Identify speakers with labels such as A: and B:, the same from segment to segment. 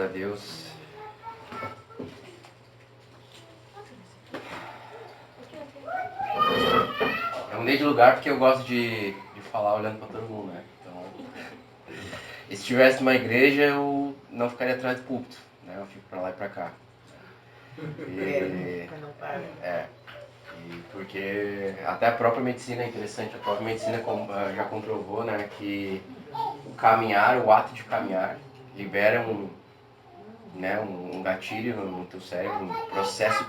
A: Glória a Deus. Eu mudei de lugar porque eu gosto de falar olhando para todo mundo, né? Então, e se tivesse uma igreja, eu não ficaria atrás do púlpito, né? Eu fico para lá e para cá. E porque até a própria medicina é interessante, a própria medicina já comprovou, né, que o caminhar, o ato de caminhar, libera um gatilho no teu cérebro, um processo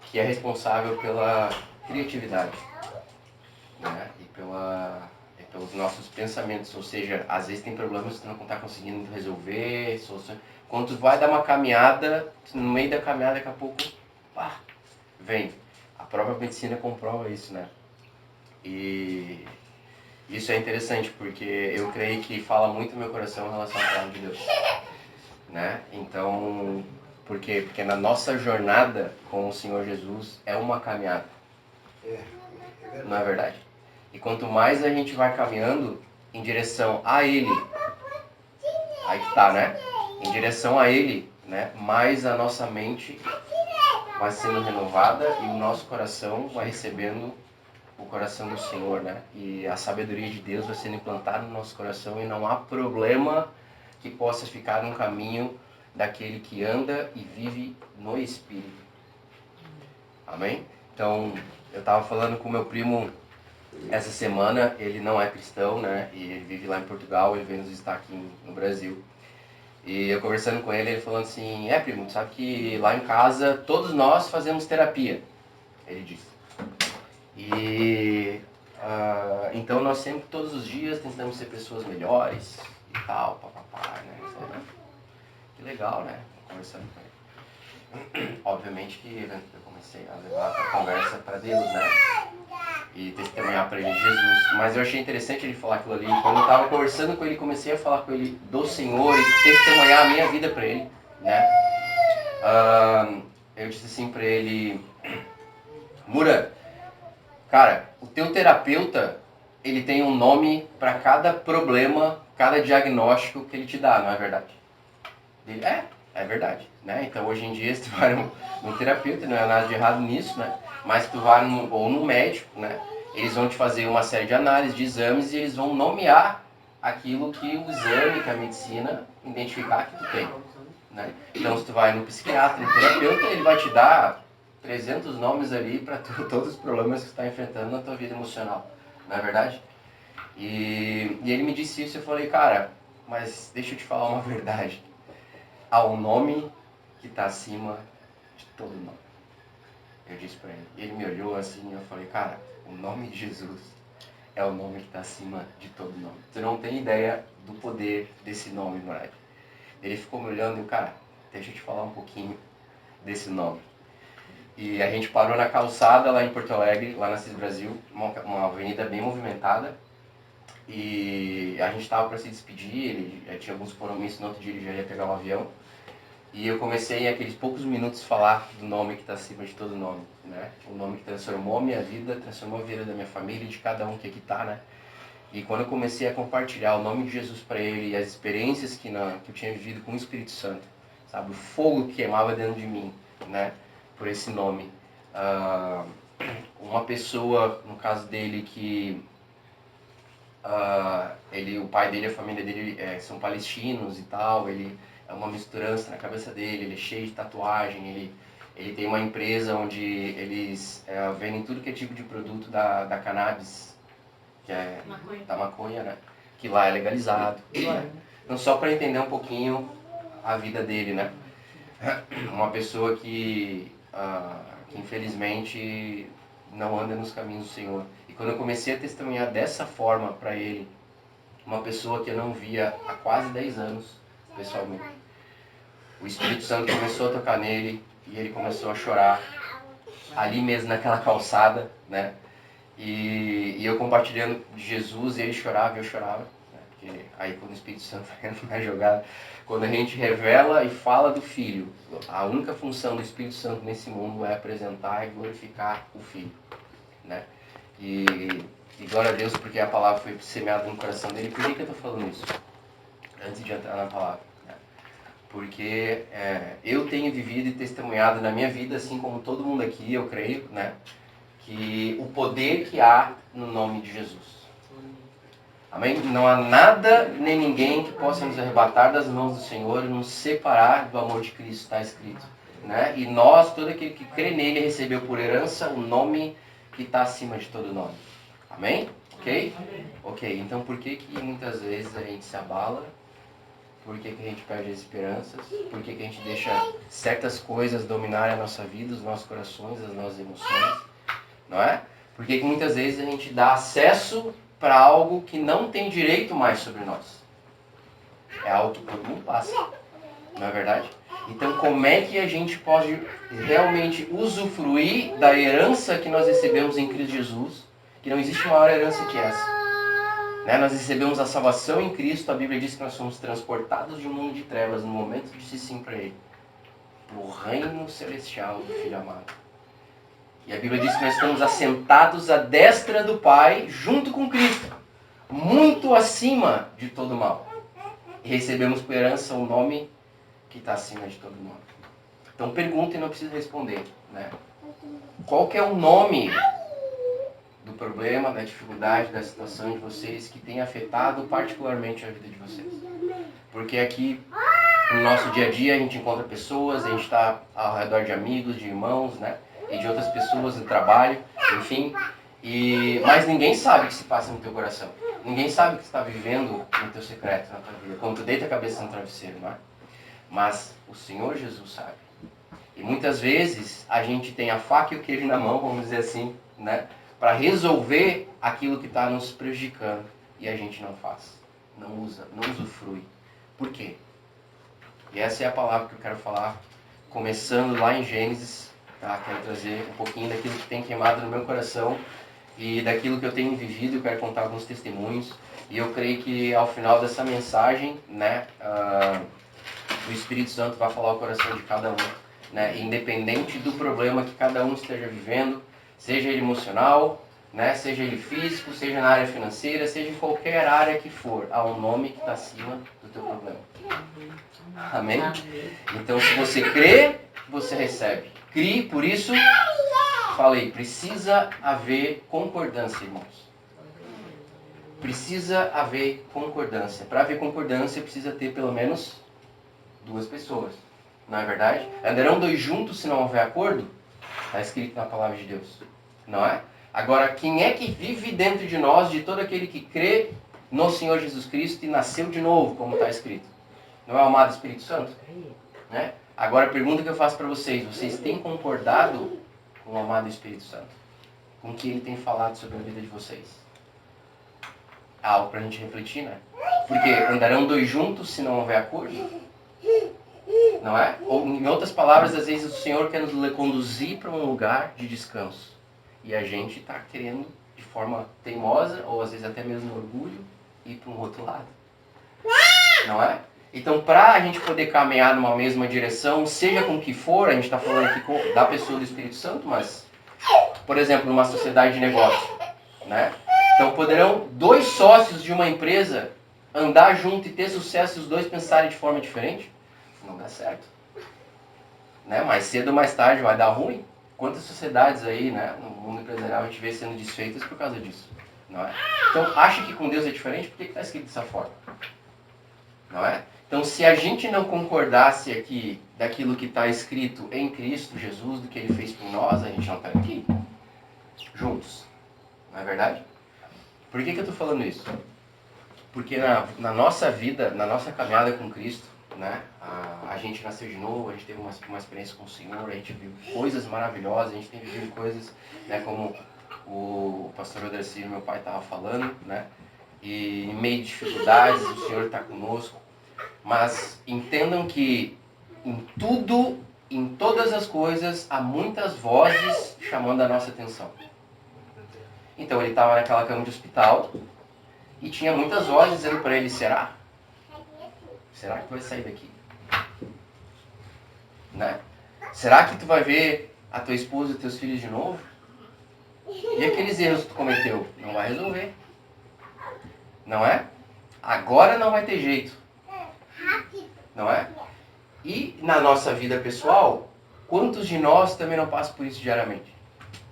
A: que é responsável pela criatividade, né, e pelos nossos pensamentos. Ou seja, às vezes tem problemas que tu não está conseguindo resolver, quando tu vai dar uma caminhada, no meio da caminhada, daqui a pouco, pá, vem. A própria medicina comprova isso, né? E isso é interessante, porque eu creio que fala muito no meu coração em relação à palavra de Deus, né? Então, por quê? Porque na nossa jornada com o Senhor Jesus é uma caminhada. Não é verdade? E quanto mais a gente vai caminhando em direção a Ele, aí que tá, né? Em direção a Ele, né? Mais a nossa mente vai sendo renovada e o nosso coração vai recebendo o coração do Senhor, né? E a sabedoria de Deus vai sendo implantada no nosso coração e não há problema que possa ficar no caminho daquele que anda e vive no Espírito. Amém? Então, eu estava falando com meu primo essa semana, ele não é cristão, né? E ele vive lá em Portugal, ele vem nos visitar aqui no Brasil. E eu conversando com ele, ele falando assim, primo, sabe que lá em casa todos nós fazemos terapia, ele disse. E então nós sempre, todos os dias, tentamos ser pessoas melhores e tal, papapá, né? Que legal, né? Conversando com ele. Obviamente que eu comecei a levar a conversa para Deus, né? E testemunhar para ele de Jesus. Mas eu achei interessante ele falar aquilo ali. Quando eu estava conversando com ele, comecei a falar com ele do Senhor e testemunhar a minha vida para ele, né? Eu disse assim para ele, Mura, cara, o teu terapeuta, ele tem um nome para cada problema, cada diagnóstico que ele te dá, não é verdade? Ele, é verdade, né? Então hoje em dia, se tu vai no terapeuta, não é nada de errado nisso, né? Mas se tu vai ou no médico, né? Eles vão te fazer uma série de análises, de exames, e eles vão nomear aquilo que o exame, que a medicina identificar que tu tem, né? Então se tu vai no psiquiatra, no terapeuta, ele vai te dar 300 nomes ali para todos os problemas que você está enfrentando na tua vida emocional, não é verdade? E ele me disse isso e eu falei, cara, mas deixa eu te falar uma verdade. Há um nome que está acima de todo nome. Eu disse para ele. Ele me olhou assim e eu falei, cara, o nome de Jesus é o nome que está acima de todo nome. Tu não tem ideia do poder desse nome, Moraes. Ele ficou me olhando e, cara, deixa eu te falar um pouquinho desse nome. E a gente parou na calçada lá em Porto Alegre, lá na CIS Brasil, uma avenida bem movimentada. E a gente estava para se despedir, ele já tinha alguns compromissos, no outro dia ele já ia pegar um avião. E eu comecei em aqueles poucos minutos falar do nome que está acima de todo nome, né? O nome que transformou a minha vida, transformou a vida da minha família e de cada um que aqui está, né? E quando eu comecei a compartilhar o nome de Jesus para ele e as experiências que eu tinha vivido com o Espírito Santo, sabe? O fogo que queimava dentro de mim, né? Por esse nome. Uma pessoa, no caso dele, que o pai dele, a família dele são palestinos e tal, ele é uma misturança na cabeça dele, ele é cheio de tatuagem, ele tem uma empresa onde eles vendem tudo que é tipo de produto da cannabis, que é da maconha, né? Que lá é legalizado. Né? Então só para entender um pouquinho a vida dele, né? Uma pessoa que infelizmente não anda nos caminhos do Senhor. E quando eu comecei a testemunhar dessa forma para ele, uma pessoa que eu não via há quase 10 anos, pessoalmente, o Espírito Santo começou a tocar nele e ele começou a chorar ali mesmo naquela calçada, né? E eu compartilhando de Jesus, ele chorava e eu chorava, né? Porque aí quando o Espírito Santo entra na jogada, quando a gente revela e fala do Filho, a única função do Espírito Santo nesse mundo é apresentar e glorificar o Filho, né? E glória a Deus porque a palavra foi semeada no coração dele. Por que eu estou falando isso? Antes de entrar na palavra, né? Porque eu tenho vivido e testemunhado na minha vida, assim como todo mundo aqui, eu creio, né? Que o poder que há no nome de Jesus. Amém? Não há nada nem ninguém que possa nos arrebatar das mãos do Senhor e nos separar do amor de Cristo, está escrito. Né? E nós, todo aquele que crê nele, recebeu por herança o nome que está acima de todo nome. Amém? Ok? Ok, então por que muitas vezes a gente se abala? Por que a gente perde as esperanças? Por que a gente deixa certas coisas dominarem a nossa vida, os nossos corações, as nossas emoções? Não é? Por que muitas vezes a gente dá acesso para algo que não tem direito mais sobre nós? É algo que todo mundo passa. Não é verdade? Então, como é que a gente pode realmente usufruir da herança que nós recebemos em Cristo Jesus? Que não existe maior herança que essa. Né? Nós recebemos a salvação em Cristo. A Bíblia diz que nós somos transportados de um mundo de trevas no momento de dizer sim para Ele. Para o reino celestial do Filho amado. E a Bíblia diz que nós estamos assentados à destra do Pai, junto com Cristo, muito acima de todo mal. E recebemos por herança o nome que está acima de todo nome. Então pergunta e não precisa responder. Né? Qual que é o nome do problema, da dificuldade, da situação de vocês que tem afetado particularmente a vida de vocês? Porque aqui, no nosso dia a dia, a gente encontra pessoas, a gente está ao redor de amigos, de irmãos, né? E de outras pessoas no trabalho, enfim. Mas ninguém sabe o que se passa no teu coração. Ninguém sabe o que você está vivendo no teu secreto, na tua vida. Quando tu deita a cabeça no travesseiro, não é? Mas o Senhor Jesus sabe. E muitas vezes a gente tem a faca e o queijo na mão, vamos dizer assim, né? Para resolver aquilo que está nos prejudicando. E a gente não faz. Não usa, não usufrui. Por quê? E essa é a palavra que eu quero falar, começando lá em Gênesis. Tá? Quero trazer um pouquinho daquilo que tem queimado no meu coração e daquilo que eu tenho vivido. Eu quero contar alguns testemunhos. E eu creio que ao final dessa mensagem, né, o Espírito Santo vai falar o coração de cada um. Né, independente do problema que cada um esteja vivendo, seja ele emocional, né, seja ele físico, seja na área financeira, seja em qualquer área que for, há um nome que está acima do teu problema. Amém? Então, se você crê, você recebe. Crie, por isso, falei, precisa haver concordância, irmãos. Precisa haver concordância. Para haver concordância, precisa ter pelo menos 2 pessoas. Não é verdade? Andarão 2 juntos se não houver acordo? Está escrito na palavra de Deus. Não é? Agora, quem é que vive dentro de nós, de todo aquele que crê no Senhor Jesus Cristo e nasceu de novo, como está escrito? Não é o amado Espírito Santo? Né? Agora, a pergunta que eu faço para vocês. Vocês têm concordado com o amado Espírito Santo? Com o que ele tem falado sobre a vida de vocês? Algo para a gente refletir, né? Porque andarão 2 juntos se não houver acordo? Não é? Ou, em outras palavras, às vezes o Senhor quer nos conduzir para um lugar de descanso. E a gente está querendo, de forma teimosa, ou às vezes até mesmo orgulho, ir para um outro lado. Não é? Então, para a gente poder caminhar numa mesma direção, seja com o que for, a gente está falando aqui da pessoa do Espírito Santo, mas, por exemplo, numa sociedade de negócio. Né? Então, poderão 2 sócios de uma empresa andar junto e ter sucesso se os 2 pensarem de forma diferente? Não dá certo. Né? Mais cedo ou mais tarde vai dar ruim. Quantas sociedades aí, né, no mundo empresarial a gente vê sendo desfeitas por causa disso? Não é? Então, acha que com Deus é diferente? Por que está escrito dessa forma? Não é? Então, se a gente não concordasse aqui daquilo que está escrito em Cristo Jesus, do que Ele fez por nós, a gente não está aqui juntos. Não é verdade? Por que eu estou falando isso? Porque na nossa vida, na nossa caminhada com Cristo, né, a gente nasceu de novo, a gente teve uma experiência com o Senhor, a gente viu coisas maravilhosas, a gente tem vivido coisas, né, como o pastor Odercílio, meu pai, estava falando, né, e em meio de dificuldades, o Senhor está conosco. Mas entendam que em tudo, em todas as coisas, há muitas vozes chamando a nossa atenção. Então ele estava naquela cama de hospital e tinha muitas vozes dizendo para ele, será? Será que tu vai sair daqui? Né? Será que tu vai ver a tua esposa e os teus filhos de novo? E aqueles erros que tu cometeu? Não vai resolver. Não é? Agora não vai ter jeito. Não é? E na nossa vida pessoal, quantos de nós também não passam por isso diariamente?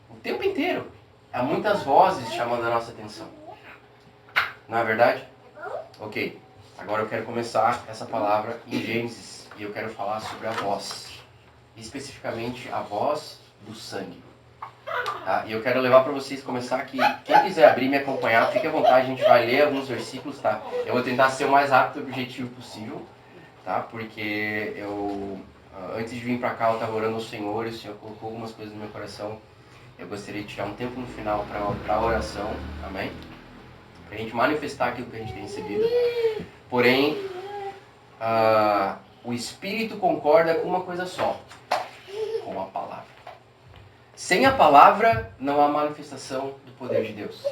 A: O tempo inteiro. Há muitas vozes chamando a nossa atenção. Não é verdade? Ok. Agora eu quero começar essa palavra em Gênesis. E eu quero falar sobre a voz. Especificamente a voz do sangue. Tá? E eu quero levar para vocês começar aqui. Quem quiser abrir e me acompanhar, fique à vontade. A gente vai ler alguns versículos, tá? Eu vou tentar ser o mais rápido e objetivo possível. Tá? Porque eu, antes de vir para cá, eu estava orando ao Senhor e o Senhor colocou algumas coisas no meu coração. Eu gostaria de tirar um tempo no final para a oração, amém? Para a gente manifestar aquilo que a gente tem recebido. Porém, o Espírito concorda com uma coisa só, com a palavra. Sem a palavra, não há manifestação do poder de Deus.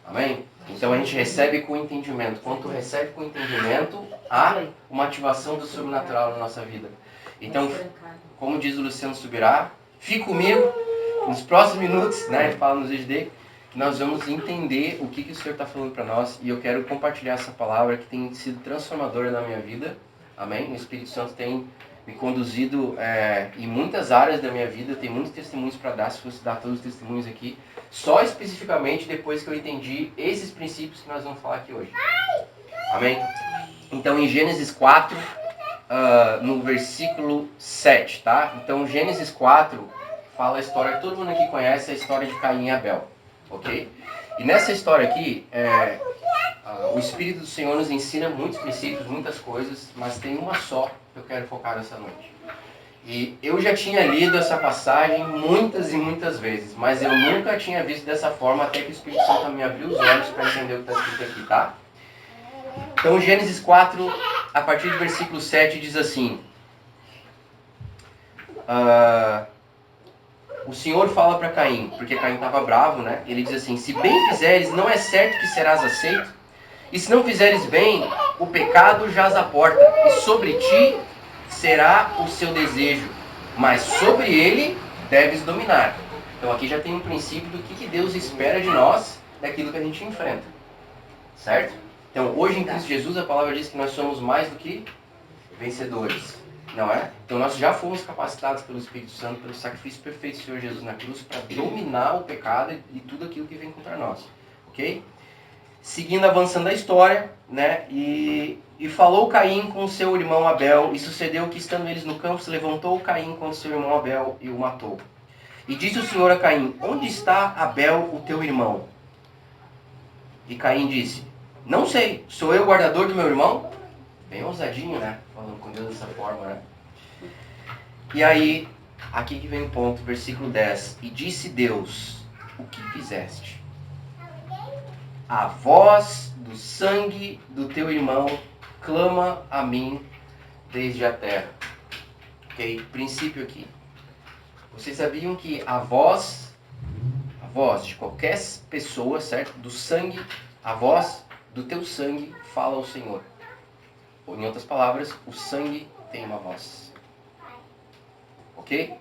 A: Amém? Então a gente recebe com entendimento. Quando tu recebe com entendimento, há uma ativação do sobrenatural na nossa vida. Então, como diz o Luciano Subirá, fique comigo nos próximos minutos, né? Ele fala nos vídeos dele, que nós vamos entender o que o Senhor está falando para nós. E eu quero compartilhar essa palavra que tem sido transformadora na minha vida. Amém? O Espírito Santo tem me conduzido em muitas áreas da minha vida. Eu tenho muitos testemunhos para dar, se fosse dar todos os testemunhos aqui. Só especificamente depois que eu entendi esses princípios que nós vamos falar aqui hoje. Amém? Então em Gênesis 4, no versículo 7, tá? Então Gênesis 4 fala a história, todo mundo aqui conhece a história de Caim e Abel. Ok? E nessa história aqui, o Espírito do Senhor nos ensina muitos princípios, muitas coisas, mas tem uma só que eu quero focar nessa noite. E eu já tinha lido essa passagem muitas e muitas vezes, mas eu nunca tinha visto dessa forma até que o Espírito Santo me abriu os olhos para entender o que está escrito aqui, tá? Então Gênesis 4, a partir do versículo 7, diz assim: o Senhor fala para Caim, porque Caim estava bravo, né? Ele diz assim: se bem fizeres, não é certo que serás aceito? E se não fizeres bem, o pecado jaz à porta, e sobre ti será o seu desejo, mas sobre ele deves dominar. Então aqui já tem um princípio do que Deus espera de nós, daquilo que a gente enfrenta. Certo? Então hoje em Cristo Jesus a palavra diz que nós somos mais do que vencedores. Não é? Então nós já fomos capacitados pelo Espírito Santo, pelo sacrifício perfeito do Senhor Jesus na cruz, para dominar o pecado e tudo aquilo que vem contra nós. Ok? Seguindo, avançando a história, né? E falou Caim com seu irmão Abel, e sucedeu que, estando eles no campo, se levantou Caim com seu irmão Abel e o matou. E disse o Senhor a Caim: onde está Abel, o teu irmão? E Caim disse: não sei, sou eu o guardador do meu irmão? Bem ousadinho, né? Falando com Deus dessa forma, né? E aí, aqui que vem o ponto, versículo 10. E disse Deus: o que fizeste? A voz do sangue do teu irmão clama a mim desde a terra. Ok? Princípio aqui. Vocês sabiam que a voz de qualquer pessoa, certo? Do sangue, a voz do teu sangue fala ao Senhor. Ou em outras palavras, o sangue tem uma voz. Ok?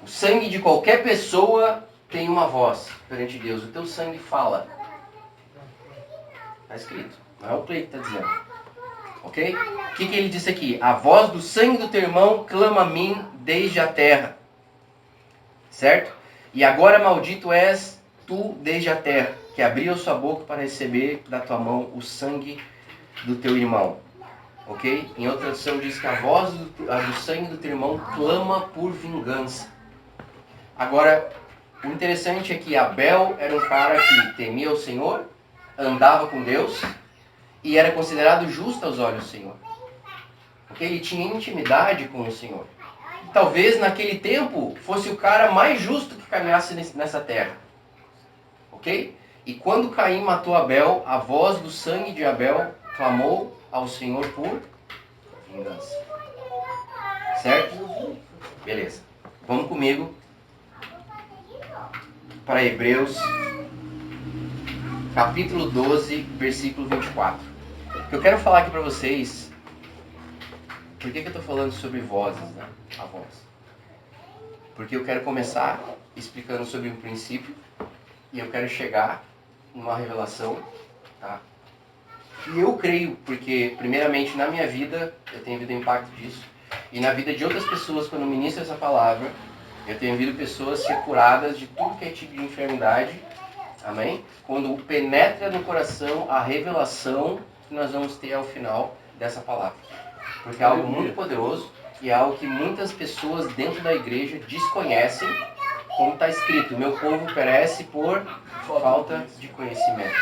A: O sangue de qualquer pessoa tem uma voz perante Deus. O teu sangue fala. Está escrito. Não é o Clay que está dizendo. Ok? O que ele disse aqui? A voz do sangue do teu irmão clama a mim desde a terra. Certo? E agora maldito és tu desde a terra, que abriu sua boca para receber da tua mão o sangue do teu irmão. Ok? Em outra tradução diz que a voz do sangue do teu irmão clama por vingança. Agora, o interessante é que Abel era um cara que temia o Senhor, andava com Deus e era considerado justo aos olhos do Senhor. Porque ele tinha intimidade com o Senhor. E talvez naquele tempo fosse o cara mais justo que caminhasse nessa terra. Ok? E quando Caim matou Abel, a voz do sangue de Abel clamou ao Senhor por vingança. Certo? Beleza. Vamos comigo para Hebreus capítulo 12, versículo 24. O que eu quero falar aqui para vocês, por que eu estou falando sobre vozes, né? A voz. Porque eu quero começar explicando sobre um princípio e eu quero chegar numa revelação, tá? E eu creio, porque primeiramente na minha vida, eu tenho visto o impacto disso, E na vida de outras pessoas, quando ministro essa palavra, eu tenho visto pessoas ser curadas de tudo que é tipo de enfermidade. Amém? Quando penetra no coração a revelação que nós vamos ter ao final dessa palavra. Porque é algo muito poderoso e é algo que muitas pessoas dentro da igreja desconhecem, como está escrito: meu povo perece por falta de conhecimento.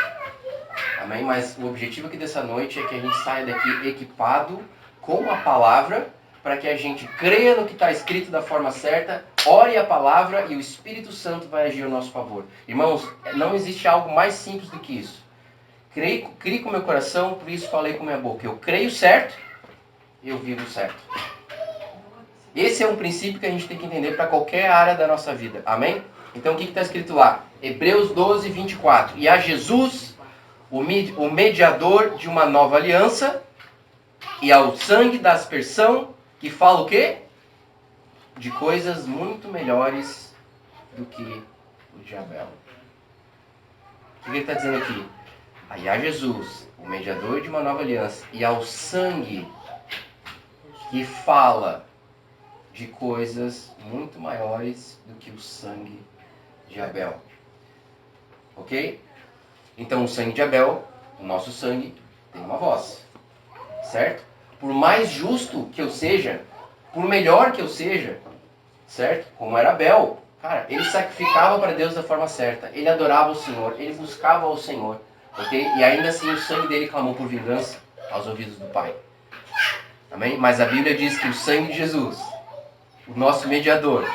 A: Amém? Mas o objetivo aqui dessa noite é que a gente saia daqui equipado com a palavra, para que a gente creia no que está escrito da forma certa, ore a palavra e o Espírito Santo vai agir ao nosso favor. Irmãos, não existe algo mais simples do que isso. Criei com o meu coração, por isso falei com a minha boca. Eu creio certo, eu vivo certo. Esse é um princípio que a gente tem que entender para qualquer área da nossa vida. Amém? Então o que está escrito lá? Hebreus 12, 24. E a Jesus, o mediador de uma nova aliança, e ao sangue da aspersão, que fala o quê? De coisas muito melhores do que o de Abel. O que ele está dizendo aqui? Aí a Jesus, o mediador de uma nova aliança, e ao sangue que fala de coisas muito maiores do que o sangue de Abel. Ok? Então o sangue de Abel, o nosso sangue, tem uma voz. Certo? Por mais justo que eu seja, por melhor que eu seja, certo? Como era Abel, cara, ele sacrificava para Deus da forma certa. Ele adorava o Senhor, ele buscava o Senhor, ok? E ainda assim o sangue dele clamou por vingança aos ouvidos do Pai. Amém? Mas a Bíblia diz que o sangue de Jesus, o nosso mediador,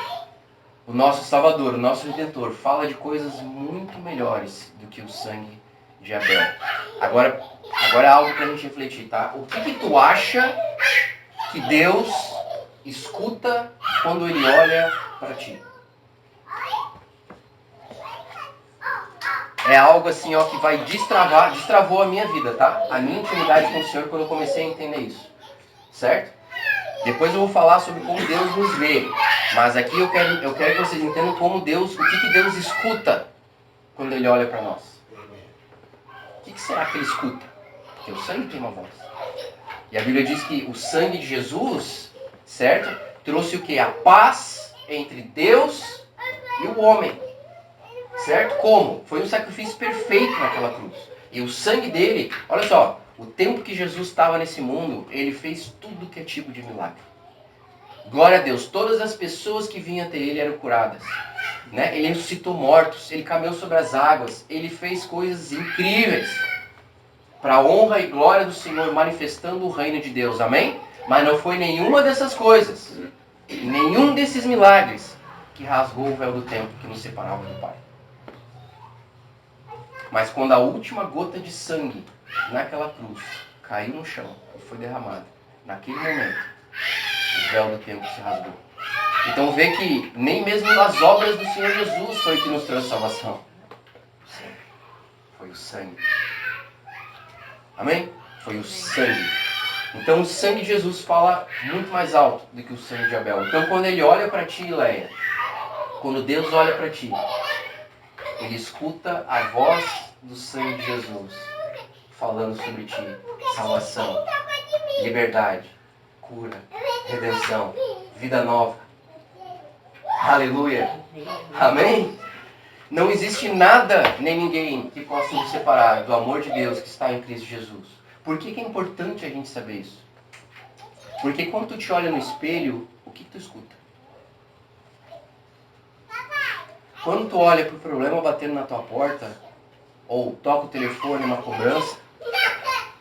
A: o nosso Salvador, o nosso Redentor, fala de coisas muito melhores do que o sangue de Abel. Agora é algo para a gente refletir, tá? O que tu acha que Deus escuta quando Ele olha para ti? É algo assim, ó, que vai destravou a minha vida, tá? A minha intimidade com o Senhor quando eu comecei a entender isso. Certo? Depois eu vou falar sobre como Deus nos vê. Mas aqui eu quero que vocês entendam como Deus, o que Deus escuta quando Ele olha para nós. O que será que Ele escuta? Porque o sangue tem uma voz. E a Bíblia diz que o sangue de Jesus, certo? Trouxe o quê? A paz entre Deus e o homem. Certo? Como? Foi um sacrifício perfeito naquela cruz. E o sangue dele, olha só, o tempo que Jesus estava nesse mundo, ele fez tudo que é tipo de milagre. Glória a Deus, todas as pessoas que vinham até ele eram curadas. Né? Ele ressuscitou mortos, ele caminhou sobre as águas, ele fez coisas incríveis. Para a honra e glória do Senhor, manifestando o reino de Deus. Amém? Mas não foi nenhuma dessas coisas, nenhum desses milagres, que rasgou o véu do templo que nos separava do Pai. Mas quando a última gota de sangue naquela cruz caiu no chão e foi derramada, naquele momento, o véu do templo se rasgou. Então vê que nem mesmo nas obras do Senhor Jesus foi o que nos trouxe salvação. Foi o sangue. Amém? Foi o sangue. Então o sangue de Jesus fala muito mais alto do que o sangue de Abel. Então quando ele olha para ti, Leia, quando Deus olha para ti, ele escuta a voz do sangue de Jesus falando sobre ti. Salvação, liberdade, cura, redenção, vida nova. Aleluia. Amém? Não existe nada nem ninguém que possa nos separar do amor de Deus que está em Cristo Jesus. Por que é importante a gente saber isso? Porque quando tu te olha no espelho, o que tu escuta? Quando tu olha para o problema batendo na tua porta, ou toca o telefone, uma cobrança,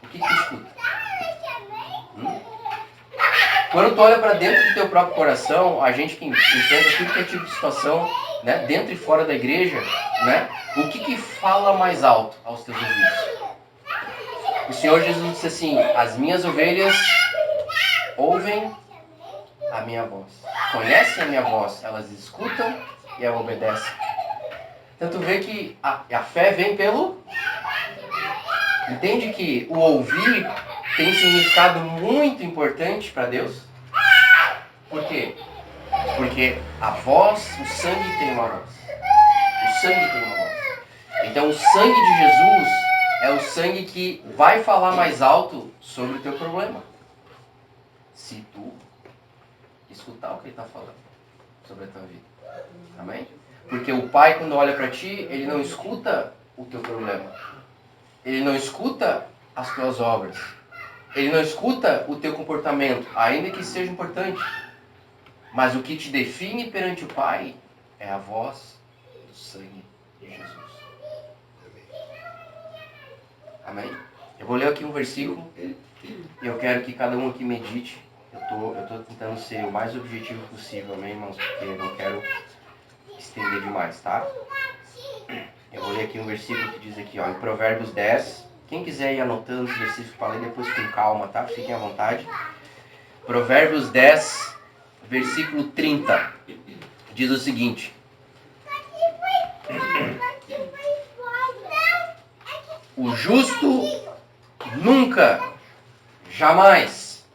A: o que tu escuta? Quando tu olha para dentro do teu próprio coração, a gente que entende tudo que é tipo de situação, né, dentro e fora da igreja, né, o que fala mais alto aos teus ouvidos? O Senhor Jesus disse assim: as minhas ovelhas ouvem a minha voz. Conhecem a minha voz, elas escutam e elas obedecem. Então tu vê que a fé vem pelo... Entende que o ouvir tem um significado muito importante para Deus? Por quê? Porque a voz, o sangue tem uma voz. O sangue tem uma voz. Então o sangue de Jesus é o sangue que vai falar mais alto sobre o teu problema. Se tu escutar o que ele está falando sobre a tua vida. Amém? Porque o pai, quando olha para ti, ele não escuta o teu problema. Ele não escuta as tuas obras. Ele não escuta o teu comportamento, ainda que seja importante. Mas o que te define perante o pai é a voz do sangue de Jesus. Amém? Eu vou ler aqui um versículo e eu quero que cada um aqui medite. Eu tô tentando ser o mais objetivo possível, amém, irmãos? Porque eu não quero estender demais, tá? Eu vou ler aqui um versículo que diz aqui, ó, em Provérbios 10. Quem quiser ir anotando os versículos para ler depois com calma, tá? Fiquem à vontade. Provérbios 10, versículo 30. Diz o seguinte. O justo nunca, jamais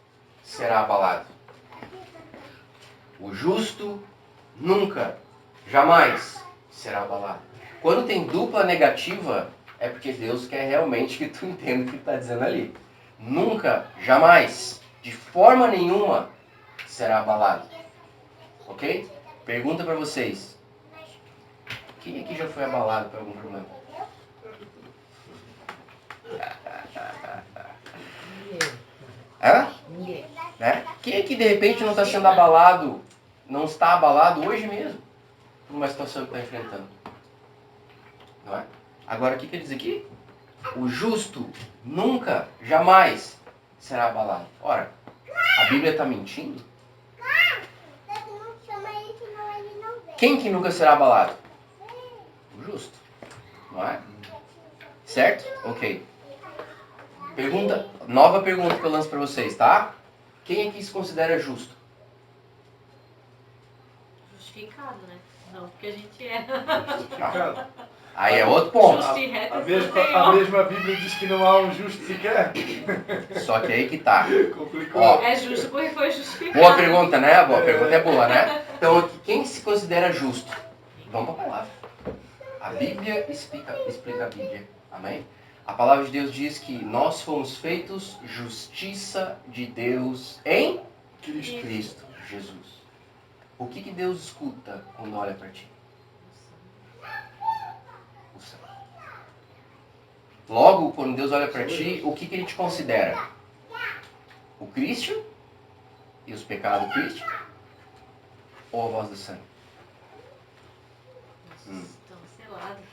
A: será abalado. O justo nunca, jamais será abalado. Quando tem dupla negativa, é porque Deus quer realmente que tu entenda o que ele está dizendo ali. Nunca, jamais, de forma nenhuma, será abalado. Ok? Pergunta para vocês. Quem aqui já foi abalado por algum problema? Hã? Né? Quem aqui de repente não está sendo abalado, não está abalado hoje mesmo, por uma situação que está enfrentando? Não é? Agora o que ele diz aqui? O justo nunca, jamais será abalado. Ora, a Bíblia está mentindo? Quem que nunca será abalado? O justo. Não é? Certo? Ok. Nova pergunta que eu lanço para vocês, tá? Quem aqui se considera justo?
B: Justificado, né? Não, porque a gente é.
C: Justificado.
A: Aí é outro ponto.
B: Justo e reto
C: A
B: Senhor.
C: mesma Bíblia diz que não há um justo sequer.
A: Só que aí que tá.
C: Complicou.
A: Ó,
B: É justo porque foi justificado.
A: boa pergunta, né? Boa pergunta é boa, né? Então, quem se considera justo? Vamos para a palavra. A Bíblia explica a Bíblia. Amém? A palavra de Deus diz que nós fomos feitos justiça de Deus em Cristo Jesus. O que Deus escuta quando olha para ti? O sangue. Logo, quando Deus olha para ti, o que Ele te considera? O Cristo e os pecados do Cristo? Ou a voz do sangue?
B: Estão selados.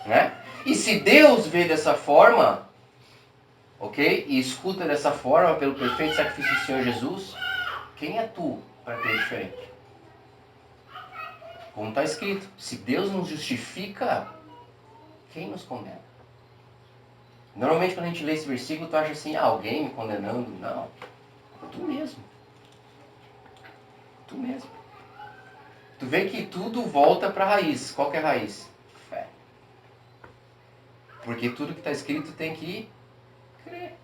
A: Né? E se Deus vê dessa forma, ok? E escuta dessa forma pelo perfeito sacrifício do Senhor Jesus, quem é tu para ter diferente? Como está escrito, se Deus nos justifica, quem nos condena? Normalmente quando a gente lê esse versículo, tu acha assim, alguém me condenando? Não, tu mesmo. Tu mesmo. Tu vê que tudo volta para a raiz. Qual que é a raiz? Fé. Porque tudo que está escrito tem que crer.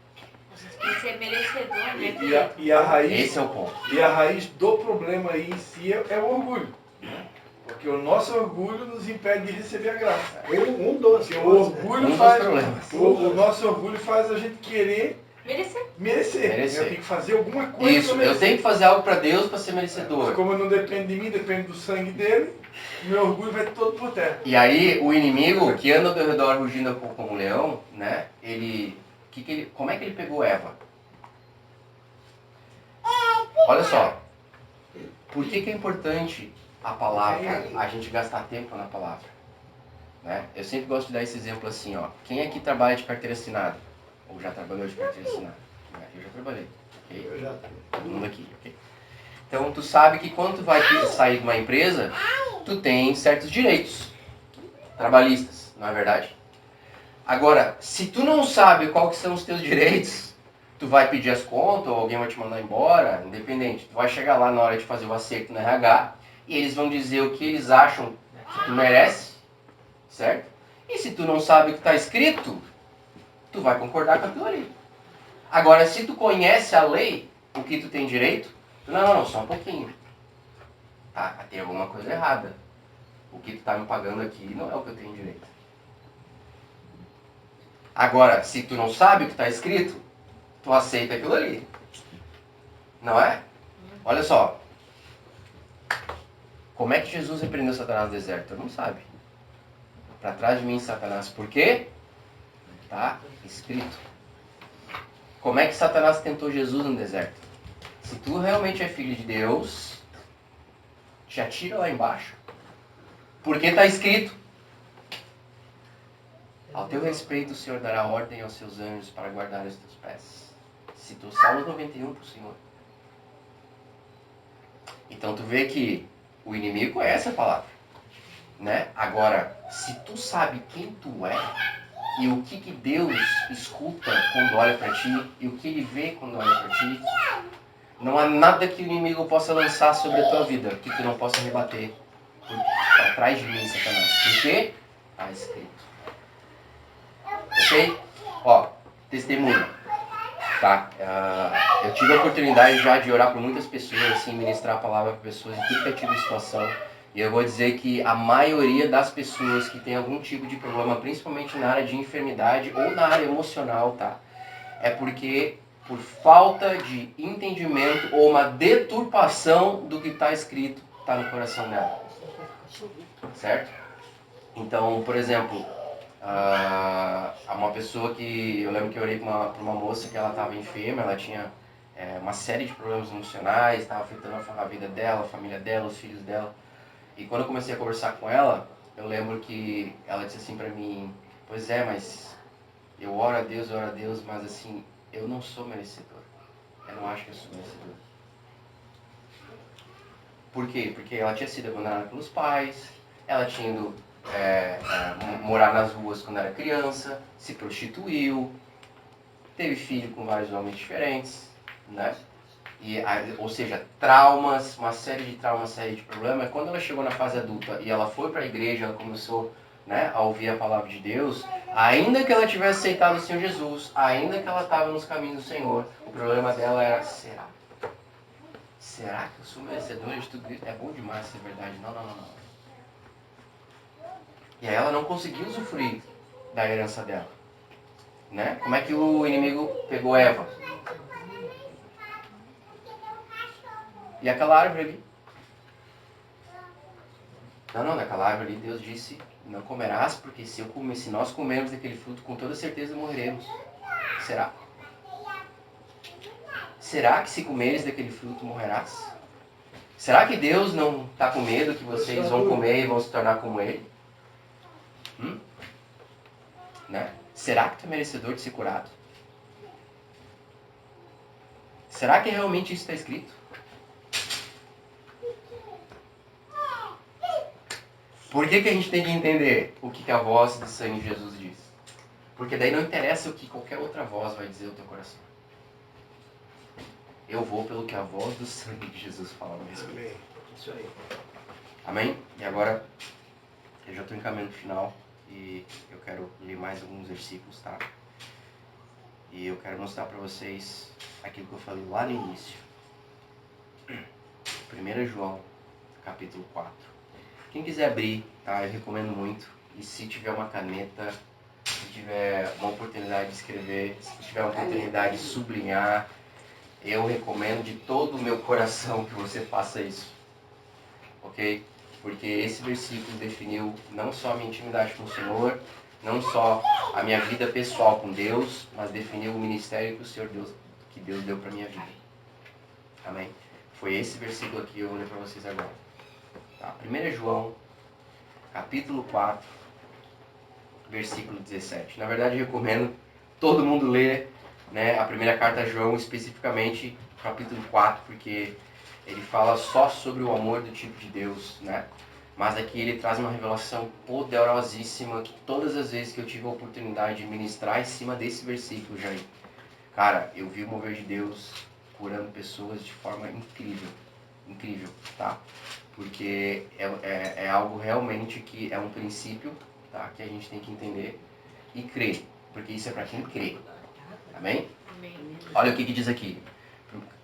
B: A gente tem que ser merecedor, né?
C: E a raiz,
A: Esse é o ponto.
C: e a raiz do problema aí em si é o orgulho. Porque o nosso orgulho nos impede de receber a graça.
D: Um dos.
C: Porque o orgulho
A: dos
C: faz.
A: problemas.
C: O nosso orgulho faz a gente querer
B: Merecer.
C: Eu tenho que fazer alguma coisa
A: Isso,
C: pra
A: eu
C: merecer.
A: tenho que fazer algo para Deus para ser merecedor.
C: Como não depende de mim, depende do sangue dele, meu orgulho vai todo por terra.
A: E aí o inimigo que anda ao teu redor rugindo como um leão, né? Como é que ele pegou Eva? Olha só. Por que é importante a palavra, a gente gastar tempo na palavra? Né? Eu sempre gosto de dar esse exemplo assim, ó. Quem aqui trabalha de carteira assinada? Ou já trabalhou de carteira assinada? Eu já trabalhei. Okay?
D: Eu já.
A: Todo mundo aqui, ok? Então tu sabe que quando tu vai sair de uma empresa, tu tem certos direitos trabalhistas, não é verdade? Agora, se tu não sabe qual que são os teus direitos, tu vai pedir as contas ou alguém vai te mandar embora, independente. Tu vai chegar lá na hora de fazer o acerto no RH e eles vão dizer o que eles acham que tu merece, certo? E se tu não sabe o que está escrito, tu vai concordar com aquilo ali. Agora, se tu conhece a lei, o que tu tem direito, não, só um pouquinho. Tá, tem alguma coisa errada. O que tu tá me pagando aqui não é o que eu tenho direito. Agora, se tu não sabe o que está escrito, tu aceita aquilo ali. Não é? Olha só. Como é que Jesus repreendeu Satanás no deserto? Todo mundo sabe. Para trás de mim, Satanás. Por quê? Está escrito. Como é que Satanás tentou Jesus no deserto? Se tu realmente é filho de Deus, te atira lá embaixo. Porque está escrito. Ao teu respeito, o Senhor dará ordem aos seus anjos para guardar os teus pés. Citou Salmo 91 para o Senhor. Então tu vê que o inimigo conhece a palavra. Né? Agora, se tu sabe quem tu é, e o que Deus escuta quando olha para ti, e o que Ele vê quando olha para ti, não há nada que o inimigo possa lançar sobre a tua vida que tu não possa rebater para trás de mim, Satanás. Por quê? Está escrito. Ok? Ó, testemunho. Tá? Eu tive a oportunidade já de orar por muitas pessoas, assim, ministrar a palavra para pessoas em tudo tipo de situação. E eu vou dizer que a maioria das pessoas que tem algum tipo de problema, principalmente na área de enfermidade ou na área emocional, tá? É porque por falta de entendimento ou uma deturpação do que está escrito, está no coração dela. Certo? Então, por exemplo, uma pessoa que eu lembro que eu orei para uma moça que ela estava enferma, ela tinha uma série de problemas emocionais, estava afetando a vida dela, a família dela, os filhos dela. E quando eu comecei a conversar com ela, eu lembro que ela disse assim pra mim: pois é, mas eu oro a Deus, mas assim, eu não sou merecedor. Eu não acho que eu sou merecedor. Por quê? Porque ela tinha sido abandonada pelos pais, ela tinha ido morar nas ruas quando era criança, se prostituiu, teve filho com vários homens diferentes, né? Ou seja, traumas, uma série de traumas, uma série de problemas. Quando ela chegou na fase adulta e ela foi para a igreja, ela começou, né, a ouvir a palavra de Deus, ainda que ela tivesse aceitado o Senhor Jesus, ainda que ela estava nos caminhos do Senhor, o problema dela era: será? Será que eu sou merecedor de tudo isso? É bom demais ser verdade. Não. E aí ela não conseguiu usufruir da herança dela. Né? Como é que o inimigo pegou Eva? E aquela árvore ali? Não, daquela árvore ali Deus disse: não comerás, porque se nós comermos daquele fruto, com toda certeza morreremos. Será? Será que se comeres daquele fruto morrerás? Será que Deus não está com medo que vocês vão comer e vão se tornar como Ele? Né? Será que tu é merecedor de ser curado? Será que realmente isso está escrito? Por que a gente tem que entender o que a voz do sangue de Jesus diz? Porque daí não interessa o que qualquer outra voz vai dizer ao teu coração. Eu vou pelo que a voz do sangue de Jesus fala no respeito.
C: Amém. Isso aí.
A: Amém? E agora, eu já estou encaminhando o final e eu quero ler mais alguns versículos, tá? E eu quero mostrar para vocês aquilo que eu falei lá no início. 1 João, capítulo 4. Quem quiser abrir, tá? Eu recomendo muito. E se tiver uma caneta, se tiver uma oportunidade de escrever, se tiver uma oportunidade de sublinhar, eu recomendo de todo o meu coração que você faça isso. Ok? Porque esse versículo definiu não só a minha intimidade com o Senhor, não só a minha vida pessoal com Deus, mas definiu o ministério que Deus deu para minha vida. Amém? Foi esse versículo aqui que eu vou ler para vocês agora. Tá? 1 João, capítulo 4, versículo 17. Na verdade, eu recomendo todo mundo ler, né, a primeira carta a João, especificamente capítulo 4, porque ele fala só sobre o amor do tipo de Deus, né? Mas aqui ele traz uma revelação poderosíssima que todas as vezes que eu tive a oportunidade de ministrar em cima desse versículo, Jair, cara, eu vi o mover de Deus curando pessoas de forma incrível. Incrível, tá? Porque é algo realmente que é um princípio, tá? Que a gente tem que entender e crer, porque isso é para quem crê. Amém?
B: Amém.
A: Olha o que diz aqui.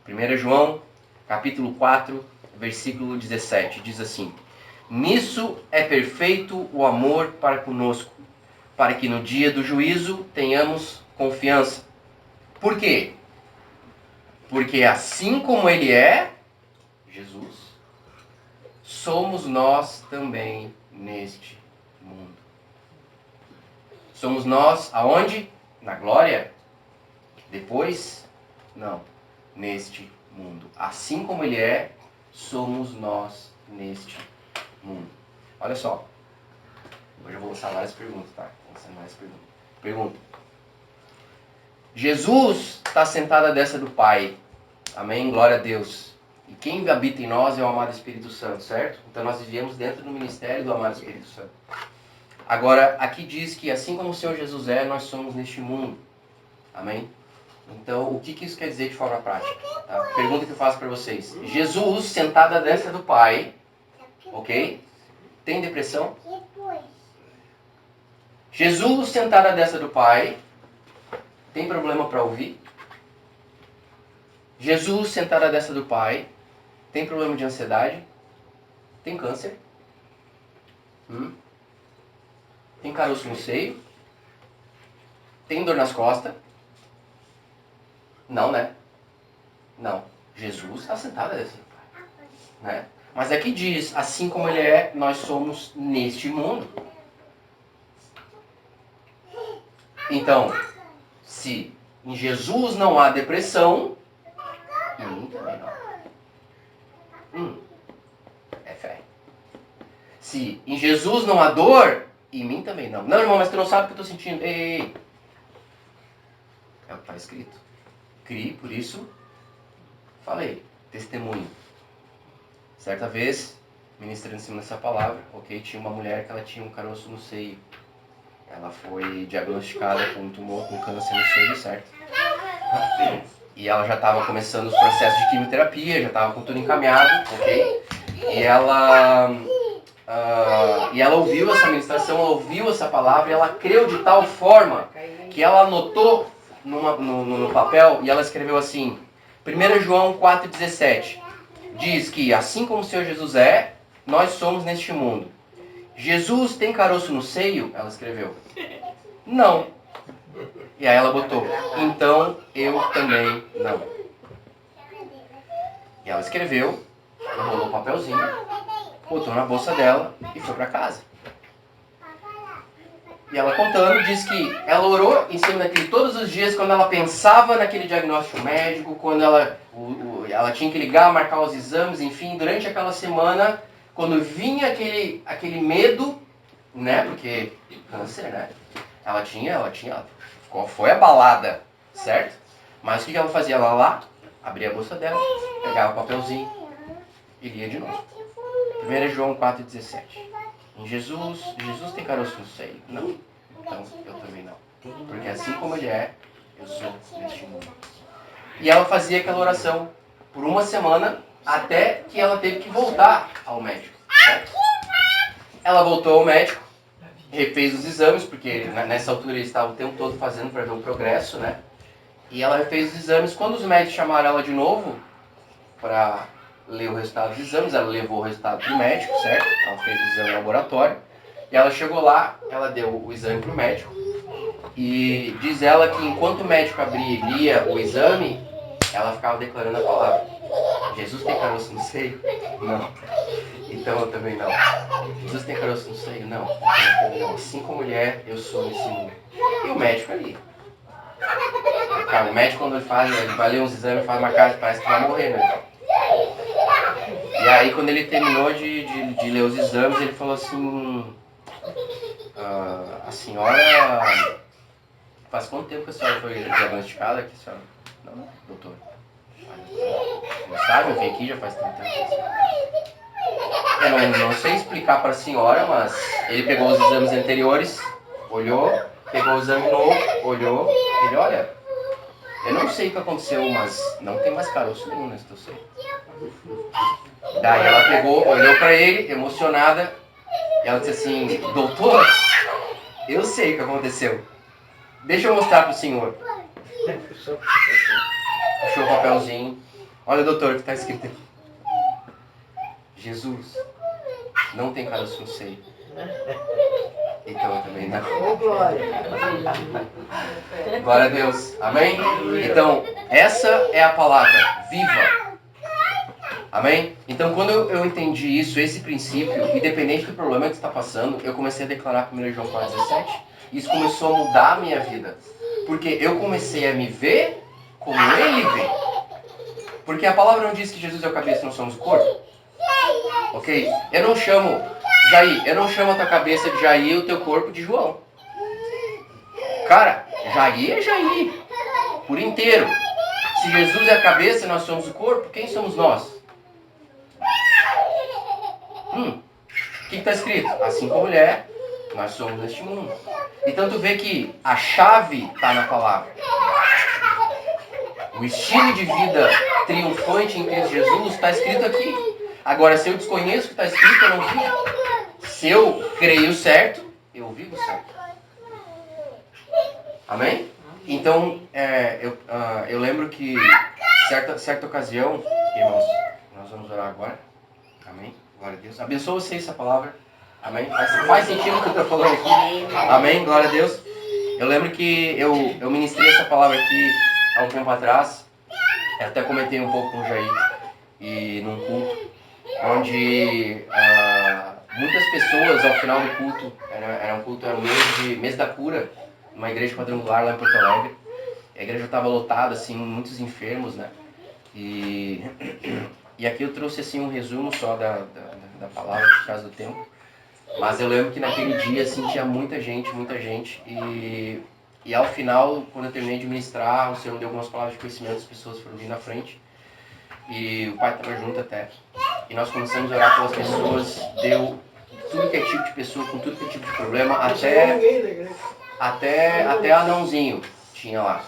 A: 1 João, capítulo 4, versículo 17. Diz assim: nisso é perfeito o amor para conosco, para que no dia do juízo tenhamos confiança. Por quê? Porque assim como Ele é, somos nós também neste mundo. Somos nós aonde? Na glória? Depois? Não. Neste mundo. Assim como ele é, somos nós neste mundo. Olha só. Hoje eu vou lançar várias perguntas, tá? Vou lançar várias perguntas. Pergunta. Jesus está sentado à destra do Pai. Amém? Glória a Deus. E quem habita em nós é o amado Espírito Santo, certo? Então nós vivemos dentro do ministério do amado Espírito Santo. Agora, aqui diz que assim como o Senhor Jesus é, nós somos neste mundo. Amém? Então, o que isso quer dizer de forma prática? Tá? Pergunta que eu faço para vocês. Jesus sentado à destra do Pai, ok? Tem depressão? Jesus sentado à destra do Pai, tem problema para ouvir? Jesus sentado à destra do Pai, tem problema de ansiedade? Tem câncer? Tem caroço no seio? Tem dor nas costas? Não, né? Não. Jesus está sentado à destra do Pai. Né? Mas aqui diz, assim como ele é, nós somos neste mundo. Então, se em Jesus não há depressão, em mim também não. É fé. Se em Jesus não há dor, em mim também não. Não, irmão, mas tu não sabe o que eu estou sentindo. Ei. É o que está escrito. Crie, por isso, falei. Testemunho. Certa vez, ministrando em cima dessa palavra, ok, tinha uma mulher que ela tinha um caroço no seio. Ela foi diagnosticada com um tumor, com câncer no seio, certo? E ela já estava começando os processos de quimioterapia, já estava com tudo encaminhado, ok? E ela ouviu essa ministração, ela ouviu essa palavra e ela creu de tal forma que ela anotou no papel e ela escreveu assim, 1 João 4,17, diz que assim como o Senhor Jesus é, nós somos neste mundo. Jesus tem caroço no seio? Ela escreveu. Não. E aí ela botou, então eu também não. E ela escreveu, enrolou o papelzinho, botou na bolsa dela e foi para casa. E ela contando, diz que ela orou em cima daquele todos os dias, quando ela pensava naquele diagnóstico médico, quando ela tinha que ligar, marcar os exames, enfim, durante aquela semana, quando vinha aquele medo, né, porque câncer, né, ela foi abalada, certo? Mas o que ela fazia? Ela lá, abria a bolsa dela, pegava o papelzinho e lia de novo. 1 João 4,17. Em Jesus tem caroço no seio? Não. Então eu também não. Porque assim como ele é, eu sou neste mundo. E ela fazia aquela oração por uma semana, até que ela teve que voltar ao médico. Certo? Ela voltou ao médico, refez os exames, porque nessa altura ele estava o tempo todo fazendo para ver o progresso, né? E ela refez os exames. Quando os médicos chamaram ela de novo para ler o resultado dos exames, ela levou o resultado para o médico, certo? Ela fez o exame no laboratório. E ela chegou lá, ela deu o exame para o médico. E diz ela que enquanto o médico abria e lia o exame, ela ficava declarando a palavra. Jesus tem caroço no seio? Não. Então eu também não. Jesus tem caroço no seio? Não. Então eu também não. Assim como ele é, eu sou nesse mundo. E o médico ali. Cara, o médico quando ele vai ler uns exames, faz uma cara, parece que vai morrer, né? E aí quando ele terminou de ler os exames, ele falou assim, a senhora, faz quanto tempo que a senhora foi diagnosticada aqui, senhora? Não, doutor. Não sabe, eu vim aqui já faz tanto tempo. Eu não sei explicar para a senhora, mas ele pegou os exames anteriores, olhou, pegou o exame novo, olhou, ele, olha, eu não sei o que aconteceu, mas não tem mais caroço nenhum nesse teu seio. Daí ela pegou, olhou para ele, emocionada, e ela disse assim, doutor, eu sei o que aconteceu. Deixa eu mostrar para o senhor. Puxou o papelzinho. Olha, doutor, o que está escrito aqui. Jesus não tem caroço no seio. Então eu também não. Glória a Deus. Amém? Então, essa é a palavra viva. Amém? Então, quando eu entendi isso, esse princípio, independente do problema que você está passando, eu comecei a declarar 1 João 4,17. Isso começou a mudar a minha vida. Porque eu comecei a me ver como ele vê. Porque a palavra não diz que Jesus é o cabeça e nós somos o corpo. Ok? Eu não chamo, Jair, eu não chamo a tua cabeça de Jair e o teu corpo de João. Cara, Jair é Jair. Por inteiro. Se Jesus é a cabeça e nós somos o corpo, quem somos nós? O que está escrito? Assim como ele é, nós somos neste mundo. Então tu vê que a chave está na palavra. O estilo de vida triunfante em Cristo Jesus está escrito aqui. Agora, se eu desconheço o que está escrito, eu não vivo. Se eu creio certo, eu vivo certo. Amém? Então, eu lembro que certa ocasião, irmãos, nós vamos orar agora. Amém? Glória a Deus. Abençoa vocês essa palavra. Amém? Faz sentido o que eu estou falando aqui. Amém? Glória a Deus. Eu lembro que eu ministrei essa palavra aqui há um tempo atrás. Eu até comentei um pouco com o Jair. E num culto, onde muitas pessoas ao final do culto, era o mês da cura, numa igreja quadrangular lá em Porto Alegre. A igreja estava lotada, assim, muitos enfermos, né? E aqui eu trouxe assim um resumo só da palavra por causa do tempo. Mas eu lembro que naquele dia assim, tinha muita gente. E ao final, quando eu terminei de ministrar, o Senhor me deu algumas palavras de conhecimento, as pessoas foram vir na frente. E o pai estava junto até. E nós começamos a orar pelas pessoas, deu tudo que é tipo de pessoa, com tudo que é tipo de problema, até anãozinho tinha lá.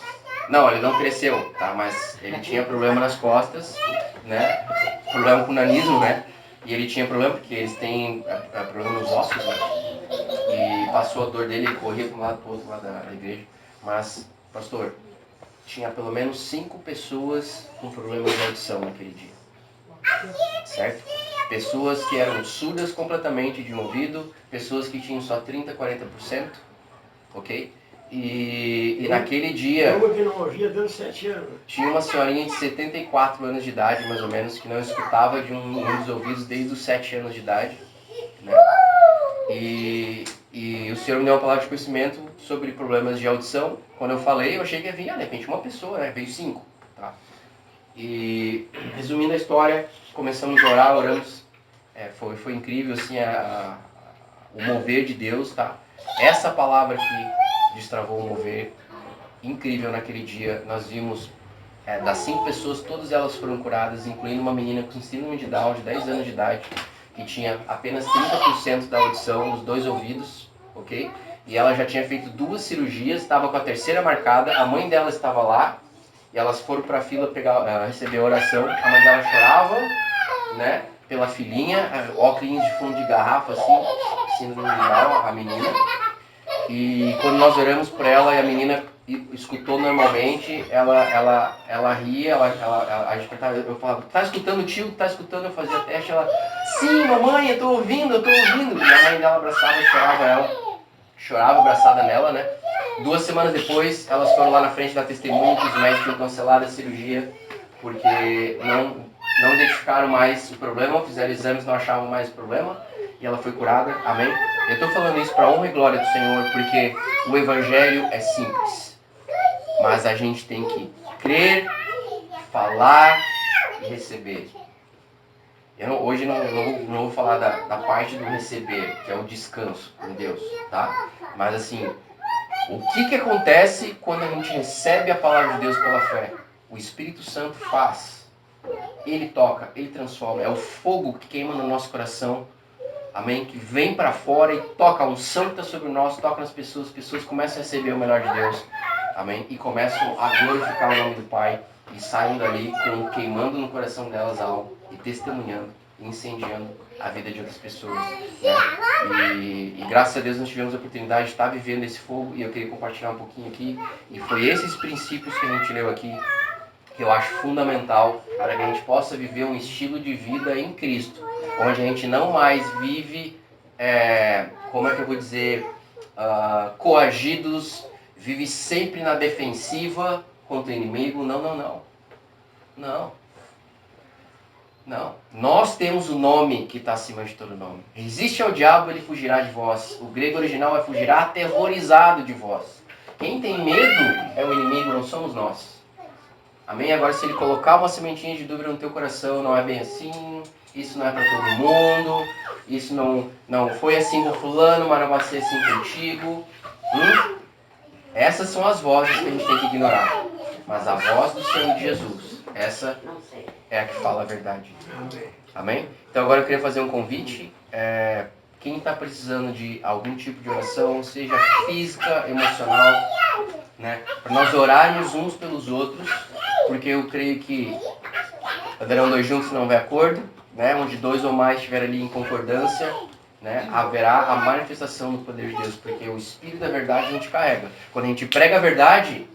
A: Não, ele não cresceu, tá? Mas ele tinha problema nas costas, né? Problema com o nanismo, né? E ele tinha problema porque eles têm problema nos ossos, né? E passou a dor dele, ele corria para um lado para o outro lado da igreja. Mas, pastor, tinha pelo menos 5 pessoas com problemas de audição naquele dia. Certo? Pessoas que eram surdas completamente de um ouvido, pessoas que tinham só 30%, 40%, ok? E naquele dia
D: Uma que não ouvia dando 7 anos.
A: tinha uma senhorinha de 74 anos de idade, mais ou menos, que não escutava de um dos ouvidos desde os 7 anos de idade, né? E o Senhor me deu uma palavra de conhecimento sobre problemas de audição. Quando eu falei, eu achei que ia vir, de repente, uma pessoa, né? Veio 5, tá? E, resumindo a história, começamos a orar, oramos. Foi incrível, assim, o mover de Deus, tá? Essa palavra que destravou o mover incrível naquele dia. Nós vimos, das 5 pessoas, todas elas foram curadas, incluindo uma menina com síndrome de Down, de 10 anos de idade, que tinha apenas 30% da audição nos 2 ouvidos, ok? E ela já tinha feito 2 cirurgias, estava com a 3ª marcada, a mãe dela estava lá, e elas foram para a fila receber a oração. A mãe dela chorava, né, pela filhinha, óculos de fundo de garrafa, assim, síndrome de Down, a menina. E quando nós oramos por ela e a menina escutou normalmente, ela ria, a gente perguntava, eu falava, tá escutando, tio? Tá escutando? Eu fazia teste, ela, sim, mamãe, eu tô ouvindo. E a mãe dela abraçava e chorava ela, chorava abraçada nela, né? 2 semanas depois, elas foram lá na frente da testemunha que os médicos tinham cancelado a cirurgia, porque não identificaram mais o problema, fizeram exames, não achavam mais o problema, e ela foi curada, amém? Eu estou falando isso para honra e glória do Senhor, porque o Evangelho é simples, mas a gente tem que crer, falar e receber. Hoje não vou falar da parte do receber, que é o descanso em Deus, tá? Mas assim, o que acontece quando a gente recebe a palavra de Deus pela fé? O Espírito Santo faz, ele toca, ele transforma, é o fogo que queima no nosso coração, amém? Que vem para fora e toca, a unção que está sobre nós, toca nas pessoas, as pessoas começam a receber o melhor de Deus, amém? E começam a glorificar o nome do Pai e saem dali queimando no coração delas algo e testemunhando, incendiando a vida de outras pessoas, né? E graças a Deus nós tivemos a oportunidade de estar vivendo esse fogo, e eu queria compartilhar um pouquinho aqui, e foi esses princípios que a gente leu aqui que eu acho fundamental para que a gente possa viver um estilo de vida em Cristo, onde a gente não mais vive, como é que eu vou dizer, coagidos, vive sempre na defensiva contra o inimigo. Não. Não. Nós temos o nome que está acima de todo nome. Resiste ao diabo, ele fugirá de vós. O grego original é fugirá aterrorizado de vós. Quem tem medo é o inimigo, não somos nós. Amém? Agora, se ele colocar uma sementinha de dúvida no teu coração, não é bem assim, isso não é para todo mundo, isso não foi assim com fulano, mas não vai ser assim contigo. Essas são as vozes que a gente tem que ignorar. Mas a voz do Senhor Jesus, essa é a que fala a verdade. Amém? Então agora eu queria fazer um convite. Quem está precisando de algum tipo de oração, seja física, emocional, né? Para nós orarmos uns pelos outros, porque eu creio que andarão dois juntos não houver acordo, né? Onde dois ou mais estiver ali em concordância, né? Haverá a manifestação do poder de Deus, porque o Espírito da verdade a gente carrega. Quando a gente prega a verdade,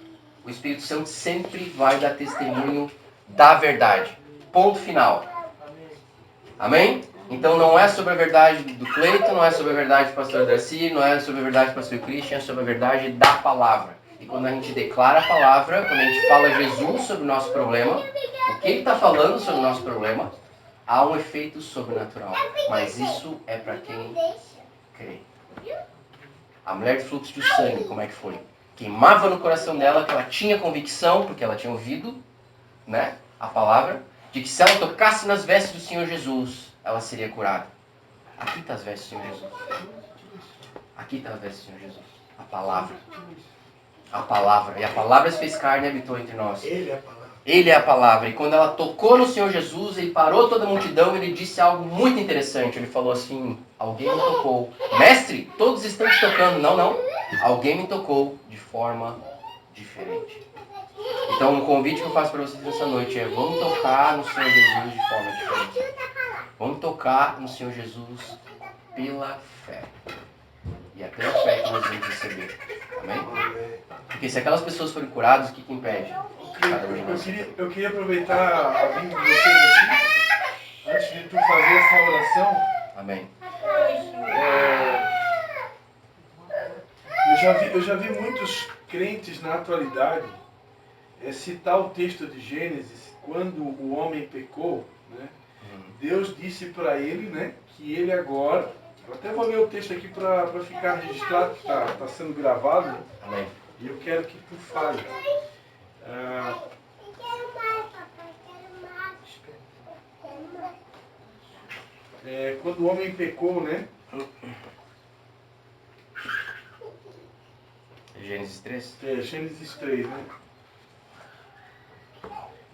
A: o Espírito Santo sempre vai dar testemunho da verdade. Ponto final. Amém? Então não é sobre a verdade do Cleiton, não é sobre a verdade do pastor Darcy, não é sobre a verdade do pastor Christian, é sobre a verdade da palavra. E quando a gente declara a palavra, quando a gente fala Jesus sobre o nosso problema, o que ele está falando sobre o nosso problema, há um efeito sobrenatural. Mas isso é para quem crê. A mulher de fluxo de sangue, como é que foi? Queimava no coração dela que ela tinha convicção, porque ela tinha ouvido, né, a palavra, de que se ela tocasse nas vestes do Senhor Jesus, ela seria curada. Aqui está as vestes do Senhor Jesus. Aqui está as vestes do Senhor Jesus. A palavra. A palavra. E a palavra se fez carne e habitou entre nós.
D: Ele é a palavra.
A: Ele é a palavra. E quando ela tocou no Senhor Jesus, ele parou toda a multidão e ele disse algo muito interessante. Ele falou assim, alguém me tocou. Mestre, todos estão te tocando. Não, não. Alguém me tocou de forma diferente. Então, um convite que eu faço para vocês nessa noite é: vamos tocar no Senhor Jesus de forma diferente. Vamos tocar no Senhor Jesus pela fé. E é pela fé que nós vamos receber. Amém? Porque se aquelas pessoas forem curadas, o que impede?
C: Eu queria aproveitar a vinda de vocês aqui, antes de tu fazer essa oração.
A: Amém.
C: Eu já vi muitos crentes na atualidade citar o texto de Gênesis, quando o homem pecou, né? Deus disse para ele, né, que ele agora, eu até vou ler o texto aqui para ficar registrado, que está sendo gravado, né?
A: Amém.
C: E eu quero que tu fale. Quando o homem pecou, né?
A: Gênesis 3?
C: Gênesis 3, né?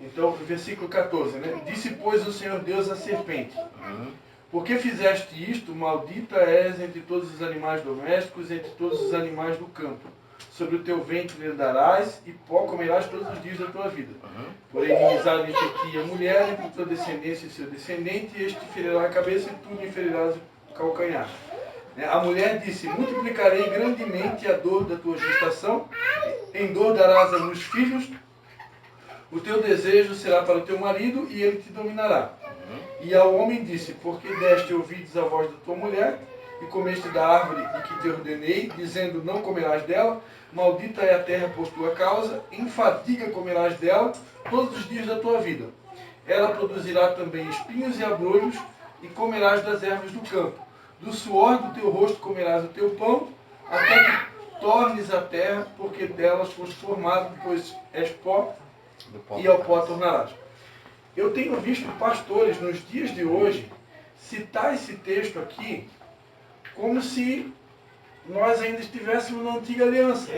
C: Então, versículo 14, né? Disse, pois, o Senhor Deus à serpente: por que fizeste isto? Maldita és entre todos os animais domésticos, entre todos os animais do campo. Sobre o teu ventre lhe darás, e pó comerás todos os dias da tua vida. Porém, inimizade entre ti e a mulher, entre tua descendência e seu descendente, e este ferirá a cabeça, e tu lhe ferirás o calcanhar. A mulher disse, multiplicarei grandemente a dor da tua gestação, em dor darás a luz filhos, o teu desejo será para o teu marido, e ele te dominará. E ao homem disse, porque deste ouvidos a voz da tua mulher, e comeste da árvore de que te ordenei, dizendo, não comerás dela, maldita é a terra por tua causa, em fadiga comerás dela todos os dias da tua vida. Ela produzirá também espinhos e abrolhos, e comerás das ervas do campo. Do suor do teu rosto comerás o teu pão, até que tornes a terra, porque delas foste formado, pois és pó, e ao pó tornarás. Eu tenho visto pastores nos dias de hoje citar esse texto aqui como se nós ainda estivéssemos na antiga aliança,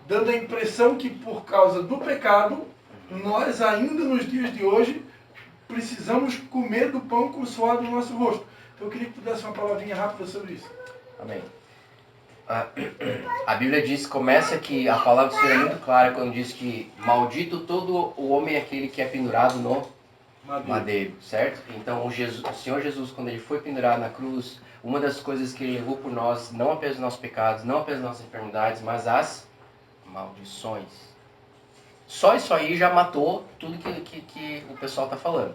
C: dando a impressão que por causa do pecado, nós ainda nos dias de hoje precisamos comer do pão com o suor do nosso rosto. Então eu queria que tu desse uma palavrinha rápida sobre isso.
A: Amém. A Bíblia diz, começa que a palavra do Senhor é muito clara quando diz que maldito todo o homem é aquele que é pendurado no madeiro, certo? Então o Senhor Jesus, quando ele foi pendurado na cruz, uma das coisas que ele levou por nós, não apenas os nossos pecados, não apenas as nossas enfermidades, mas as maldições. Só isso aí já matou tudo que o pessoal está falando,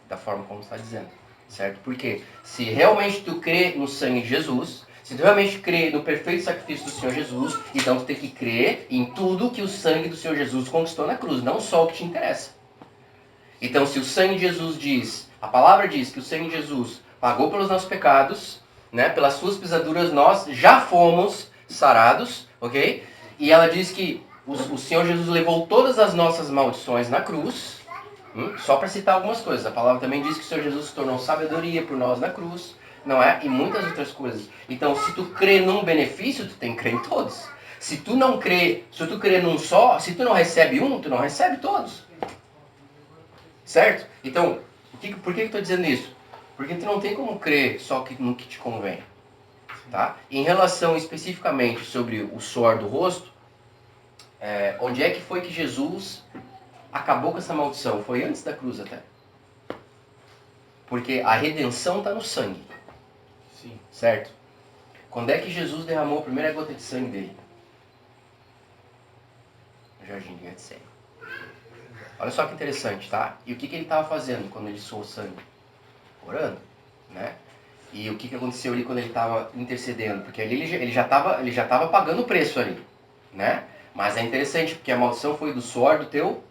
A: da forma como está dizendo, certo? Porque se realmente tu crê no sangue de Jesus, se tu realmente crê no perfeito sacrifício do Senhor Jesus, então tu tem que crer em tudo que o sangue do Senhor Jesus conquistou na cruz, não só o que te interessa. Então, se o sangue de Jesus diz, A palavra diz que o sangue de Jesus pagou pelos nossos pecados, né? Pelas suas pisaduras nós já fomos sarados, ok? E ela diz que o Senhor Jesus levou todas as nossas maldições na cruz, só para citar algumas coisas. A palavra também diz que o Senhor Jesus se tornou sabedoria por nós na cruz, não é? E muitas outras coisas. Então, se tu crê num benefício, tu tem que crer em todos. Se tu não crê, se tu crê num só, se tu não recebe um, tu não recebe todos. Certo? Então, por que eu estou dizendo isso? Porque tu não tem como crer só no que te convém. Tá? Em relação especificamente sobre o suor do rosto, onde é que foi que Jesus acabou com essa maldição? Foi antes da cruz até. Porque a redenção está no sangue.
C: Sim.
A: Certo? Quando é que Jesus derramou a primeira gota de sangue dele? No jardim de Getsêmani. Olha só que interessante, tá? E o que ele estava fazendo quando ele suou sangue? Orando, né? E o que aconteceu ali quando ele estava intercedendo? Porque ali ele já estava pagando o preço ali, né? Mas é interessante, porque a maldição foi do suor do teu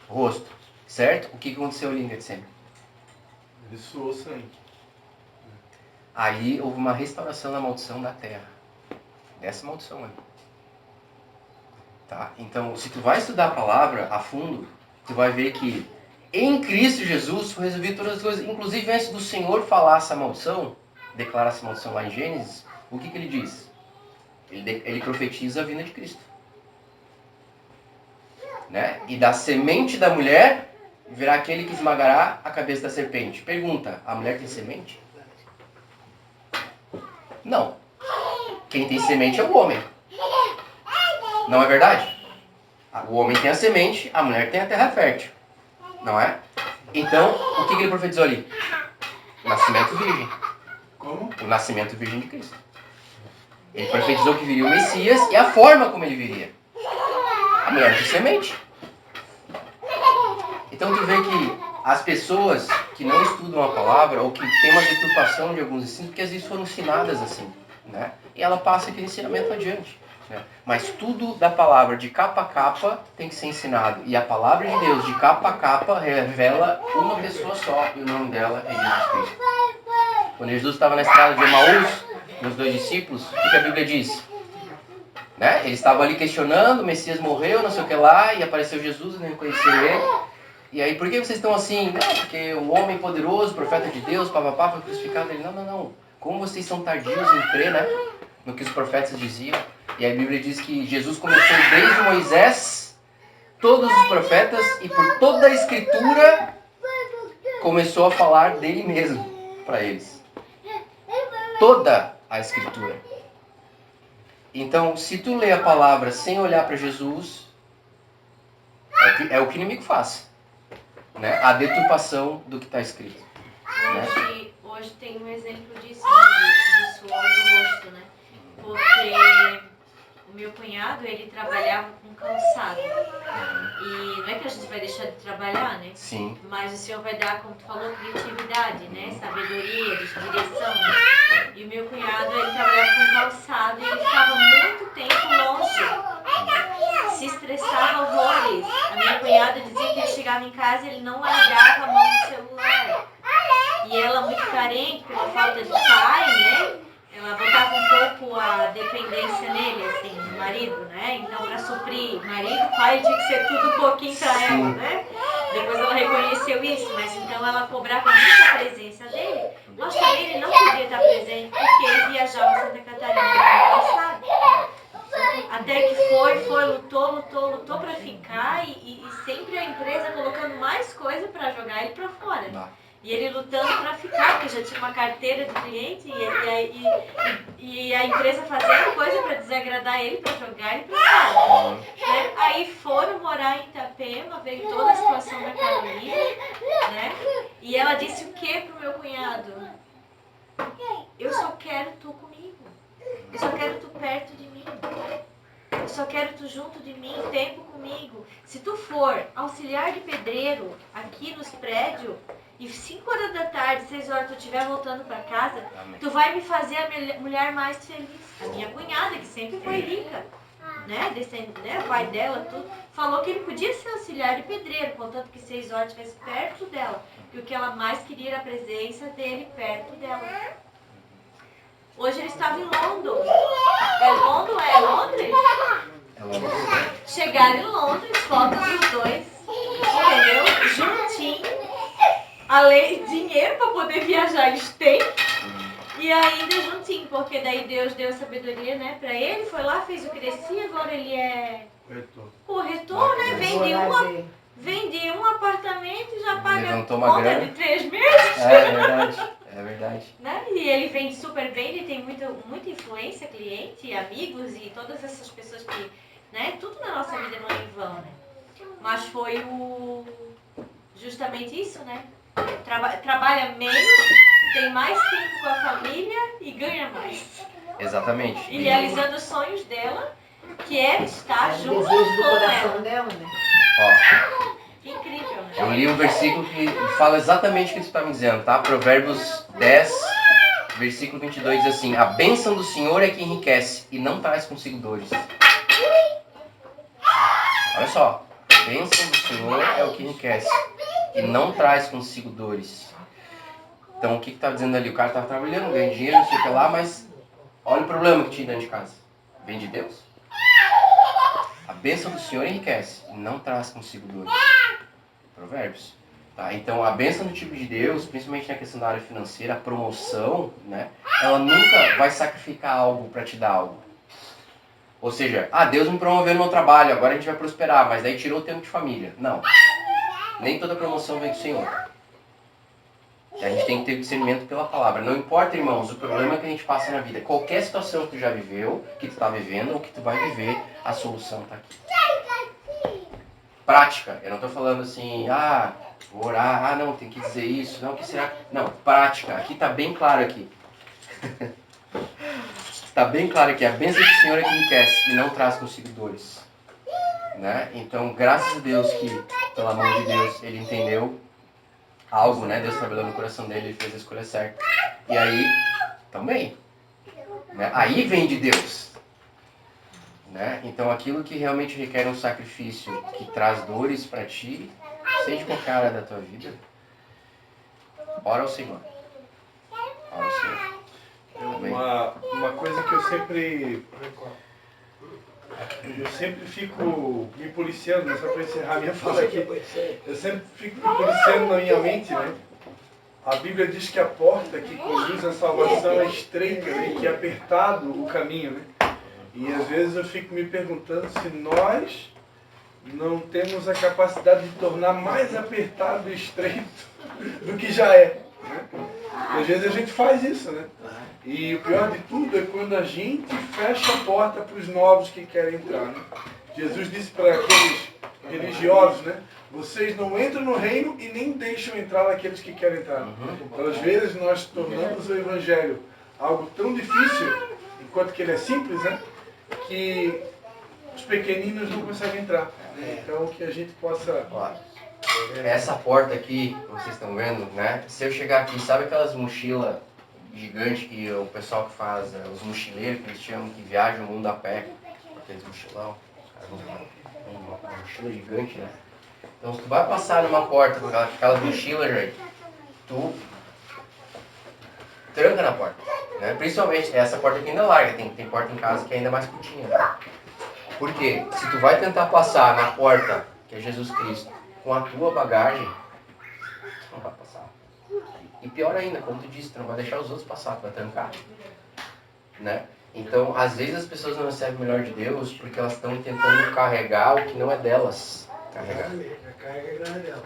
A: rosto, certo? O que aconteceu ali em Getsêmani?
C: Ele suou sangue.
A: Aí houve uma restauração da maldição da terra. Dessa maldição ali. Tá? Então, se tu vai estudar a palavra a fundo, tu vai ver que em Cristo Jesus foi resolvido todas as coisas. Inclusive, antes do Senhor falar essa maldição, declarar essa maldição lá em Gênesis, o que ele diz? Ele profetiza a vinda de Cristo. Né? E da semente da mulher virá aquele que esmagará a cabeça da serpente. Pergunta, a mulher tem semente? Não. Quem tem semente é o homem. Não é verdade? O homem tem a semente, a mulher tem a terra fértil. Não é? Então, o que ele profetizou ali? O nascimento virgem.
C: Como?
A: O nascimento virgem de Cristo. Ele profetizou que viria o Messias e a forma como ele viria. A mulher de semente. Então tu vê que as pessoas que não estudam a palavra ou que têm uma deturpação de alguns ensinos, porque às vezes foram ensinadas assim, né? E ela passa aquele ensinamento adiante. Né? Mas tudo da palavra de capa a capa tem que ser ensinado. E a palavra de Deus de capa a capa revela uma pessoa só e o nome dela é Jesus Cristo. Quando Jesus estava na estrada de Emaús, com os 2 discípulos, o que a Bíblia diz? Né? Eles estavam ali questionando, o Messias morreu, não sei o que lá, e apareceu Jesus e não reconheceram ele. E aí, por que vocês estão assim? Não, porque o homem poderoso, profeta de Deus, papapá, foi crucificado. Ele, não. Como vocês são tardios em crer, né? No que os profetas diziam. E a Bíblia diz que Jesus começou desde Moisés, todos os profetas, e por toda a Escritura, começou a falar dele mesmo para eles. Toda a Escritura. Então, se tu lê a palavra sem olhar para Jesus, é o que o inimigo faz. Né? A deturpação do que está escrito.
B: Hoje tem um exemplo disso, né? Do suor do rosto, né? Porque o meu cunhado, ele trabalhava com calçado. E não é que a gente vai deixar de trabalhar, né?
A: Sim.
B: Mas o Senhor vai dar, como tu falou, criatividade, né? Sabedoria, direção. Né? E o meu cunhado, ele trabalhava com calçado e ele ficava muito tempo longe. Se estressava horrores. A minha cunhada dizia que ele chegava em casa e ele não largava a mão do celular. E ela, muito carente, pela falta de pai, né? Ela botava um pouco a dependência nele, assim, do marido, né? Então, para suprir marido, pai tinha que ser tudo um pouquinho para ela, né? Depois ela reconheceu isso, mas então ela cobrava muita presença dele. Logicamente, ele não podia estar presente porque ele viajava a Santa Catarina no passado. Até que lutou para ficar e sempre a empresa colocando mais coisa para jogar ele para fora. E ele lutando para ficar, porque já tinha uma carteira de cliente e a empresa fazendo coisa para desagradar ele, para jogar ele para fora. Né? Aí foram morar em Itapema, veio toda a situação da Carolina, né? E ela disse o que pro meu cunhado? Eu só quero tu comigo. Eu só quero tu perto de mim. Eu só quero tu junto de mim, tempo comigo. Se tu for auxiliar de pedreiro aqui nos prédios e 5 horas da tarde, 6 horas, tu estiver voltando para casa, tu vai me fazer a mulher mais feliz. A minha cunhada, que sempre foi rica. né, o pai dela, tudo, falou que ele podia ser auxiliar de pedreiro, contanto que 6 horas estivesse perto dela. E o que ela mais queria era a presença dele perto dela. Hoje ele estava em London. É Londres?
A: É logo.
B: Chegaram em Londres, foto dos dois, entendeu? Juntinho. Além de dinheiro para poder viajar, eles têm. E ainda juntinho, porque daí Deus deu sabedoria, né, para ele. Foi lá, fez o cresci, agora ele é corretor, né? Vende um apartamento e já paga
A: Levantou uma
B: conta
A: grana.
B: de 3 meses.
A: É verdade, é verdade.
B: Né? E ele vende super bem, ele tem muita influência, cliente, amigos e todas essas pessoas que, né, tudo na nossa vida não é em vão, né? Mas foi justamente isso, né? Trabalha menos, tem mais tempo com a família e ganha mais.
A: Exatamente.
B: E realizando os sonhos dela, que era estar
E: O
B: junto
E: desejo do
B: com
E: coração
B: ela.
E: dela, né?
A: Ó,
B: Que incrível, né?
A: eu li um versículo que fala exatamente o que você está me dizendo, tá? Provérbios 10, versículo 22 diz assim: a bênção do Senhor é que enriquece e não traz consigo dores. Olha só, a bênção do Senhor é o que enriquece e não traz consigo dores. Então o que está dizendo ali? O cara estava trabalhando, ganhando dinheiro, não sei o que lá, mas olha o problema que tinha dentro de casa. Vem de Deus? A bênção do Senhor enriquece e não traz consigo dores. Provérbios. Tá? Então a bênção do tipo de Deus, principalmente na questão da área financeira, a promoção, né, ela nunca vai sacrificar algo para te dar algo. Ou seja, Deus me promoveu no meu trabalho, agora a gente vai prosperar, mas daí tirou o tempo de família. Não. Nem toda promoção vem do Senhor. A gente tem que ter discernimento pela palavra. Não importa, irmãos, o problema que a gente passa na vida. Qualquer situação que tu já viveu, que tu está vivendo ou que tu vai viver, a solução está aqui. Prática. Eu não estou falando assim, vou orar, não, tem que dizer isso, não, o que será? Não, prática. Aqui está bem claro aqui. Está bem claro aqui. A bênção do Senhor é que enriquece e não traz consigo dores. Né? Então, graças a Deus que, pela mão de Deus, ele entendeu algo, né? Deus trabalhou no coração dele, ele fez a escolha certa. E aí, também. Né? Aí vem de Deus. Né? Então, aquilo que realmente requer um sacrifício, que traz dores para ti, seja qualquer área da tua vida, ora ao Senhor. Ora ao Senhor.
C: Uma coisa que eu sempre fico me policiando, só para encerrar minha fala aqui, eu sempre fico me policiando na minha mente, né? A Bíblia diz que a porta que conduz à salvação é estreita e que é apertado o caminho, né? E às vezes eu fico me perguntando se nós não temos a capacidade de tornar mais apertado e estreito do que já é, né? E às vezes a gente faz isso, né? E o pior de tudo é quando a gente fecha a porta para os novos que querem entrar, né? Jesus disse para aqueles religiosos, né? Vocês não entram no reino e nem deixam entrar aqueles que querem entrar. Então, às vezes, nós tornamos o Evangelho algo tão difícil, enquanto que ele é simples, né? Que os pequeninos não conseguem entrar. Então, que a gente possa...
A: Essa porta aqui, vocês estão vendo, né? Se eu chegar aqui, sabe aquelas mochilas gigantes que o pessoal que faz, os mochileiros, que eles chamam, que viajam o mundo a pé, aqueles mochilão, uma mochila gigante, né? Então, se tu vai passar numa porta com aquelas mochilas, gente, tu tranca na porta, né? Principalmente, essa porta aqui ainda é larga, tem porta em casa que é ainda mais curtinha, né? Por quê? Se tu vai tentar passar na porta, que é Jesus Cristo, com a tua bagagem, tu não vai passar. E pior ainda, como tu disse, tu não vai deixar os outros passar, tu vai trancar. Né? Então, às vezes as pessoas não recebem o melhor de Deus porque elas estão tentando carregar o que não é delas. Carregar.
D: Carrega a grana dela.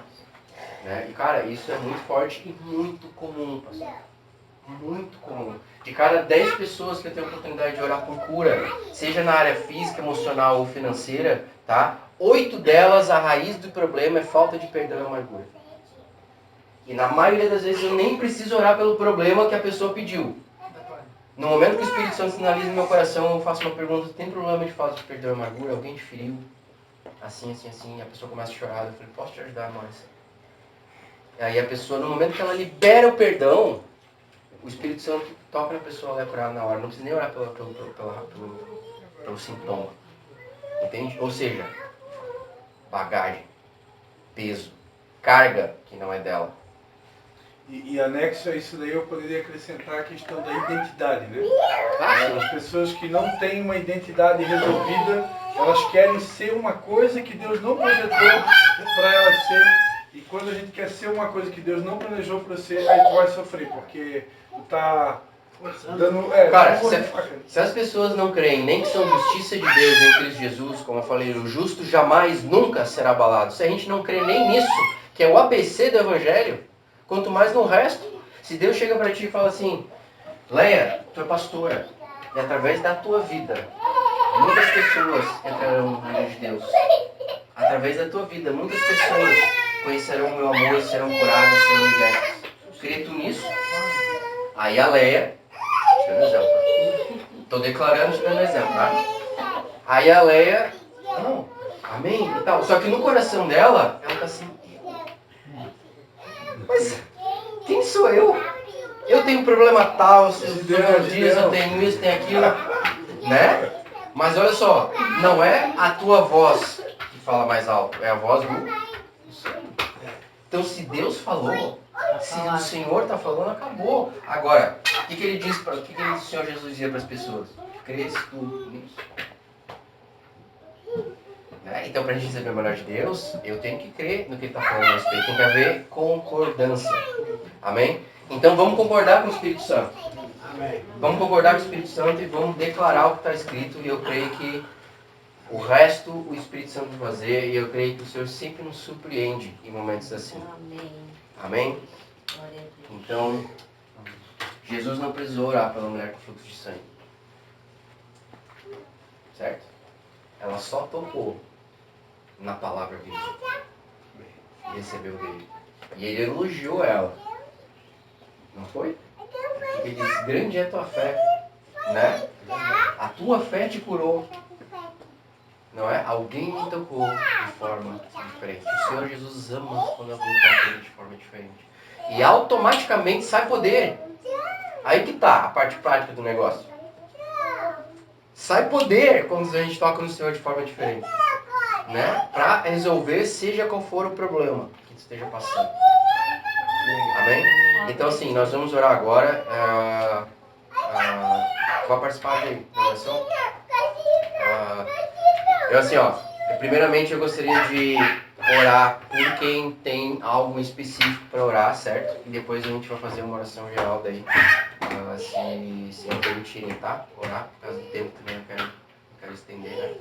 A: Né? E cara, isso é muito forte e muito comum, pastor. Muito comum. De cada 10 pessoas que eu tenho a oportunidade de orar por cura, seja na área física, emocional ou financeira, tá? 8 delas, a raiz do problema é falta de perdão e amargura. E na maioria das vezes eu nem preciso orar pelo problema que a pessoa pediu. No momento que o Espírito Santo sinaliza no meu coração, eu faço uma pergunta: tem problema de falta de perdão e amargura? Alguém te feriu? Assim, assim, assim. A pessoa começa a chorar. Eu falei: posso te ajudar, Márcia? E aí a pessoa, no momento que ela libera o perdão, o Espírito Santo toca na pessoa, ela é curada na hora. Não precisa nem orar pelo sintoma. Entende? Ou seja, bagagem, peso, carga que não é dela.
C: E anexo a isso daí eu poderia acrescentar a questão da identidade, né? As pessoas que não têm uma identidade resolvida, elas querem ser uma coisa que Deus não projetou para elas ser. E quando a gente quer ser uma coisa que Deus não planejou para ser, aí tu vai sofrer, porque tu tá dando...
A: Cara, se as pessoas não creem nem que são justiça de Deus em Cristo Jesus, como eu falei, o justo jamais, nunca será abalado. Se a gente não crê nem nisso, que é o ABC do Evangelho, quanto mais no resto, se Deus chega para ti e fala assim, Leia, tu é pastora, e através da tua vida, muitas pessoas entrarão no reino de Deus. Através da tua vida, muitas pessoas conhecerão o meu amor e serão curadas, serão libertas. Crê tu nisso? Aí a Leia, dando exemplo, estou declarando, te dando exemplo, tá? Aí a Leia, não, amém e tal. Só que no coração dela, ela está assim, mas quem sou eu? Eu tenho problema tal, se eu tenho isso, tenho aquilo, né? Mas olha só, não é a tua voz que fala mais alto, é a voz do... Então se Deus falou, se o Senhor está falando, acabou. Agora, o que ele diz para o Senhor Jesus dizia para as pessoas? Crês tu nisso? Né? Então, para a gente receber o melhor de Deus, eu tenho que crer no que ele está falando a respeito. Tem que haver concordância. Amém? Então, vamos concordar com o Espírito Santo.
D: Amém.
A: Vamos concordar com o Espírito Santo e vamos declarar o que está escrito. E eu creio que o resto o Espírito Santo vai fazer. E eu creio que o Senhor sempre nos surpreende em momentos assim.
B: Amém.
A: Amém?
B: Glória a Deus.
A: Então, Jesus não precisou orar pela mulher com fluxo de sangue. Certo? Ela só tocou na palavra dele. E recebeu dele. E ele elogiou ela. Não foi? Ele disse, grande é a tua fé. Né? A tua fé te curou. Não é? Alguém me tocou de forma diferente. O Senhor Jesus ama quando alguém toca ele de forma diferente. E automaticamente sai poder. Aí que tá a parte prática do negócio. Sai poder quando a gente toca no Senhor de forma diferente. Né? Para resolver seja qual for o problema que esteja passando. Amém? Então assim, nós vamos orar agora. Vai participar de oração? Eu assim, ó. Primeiramente eu gostaria de orar por quem tem algo específico para orar, certo? E depois a gente vai fazer uma oração geral daí. Se me permitirem, tá? Orar, por causa do tempo também eu quero estender, né?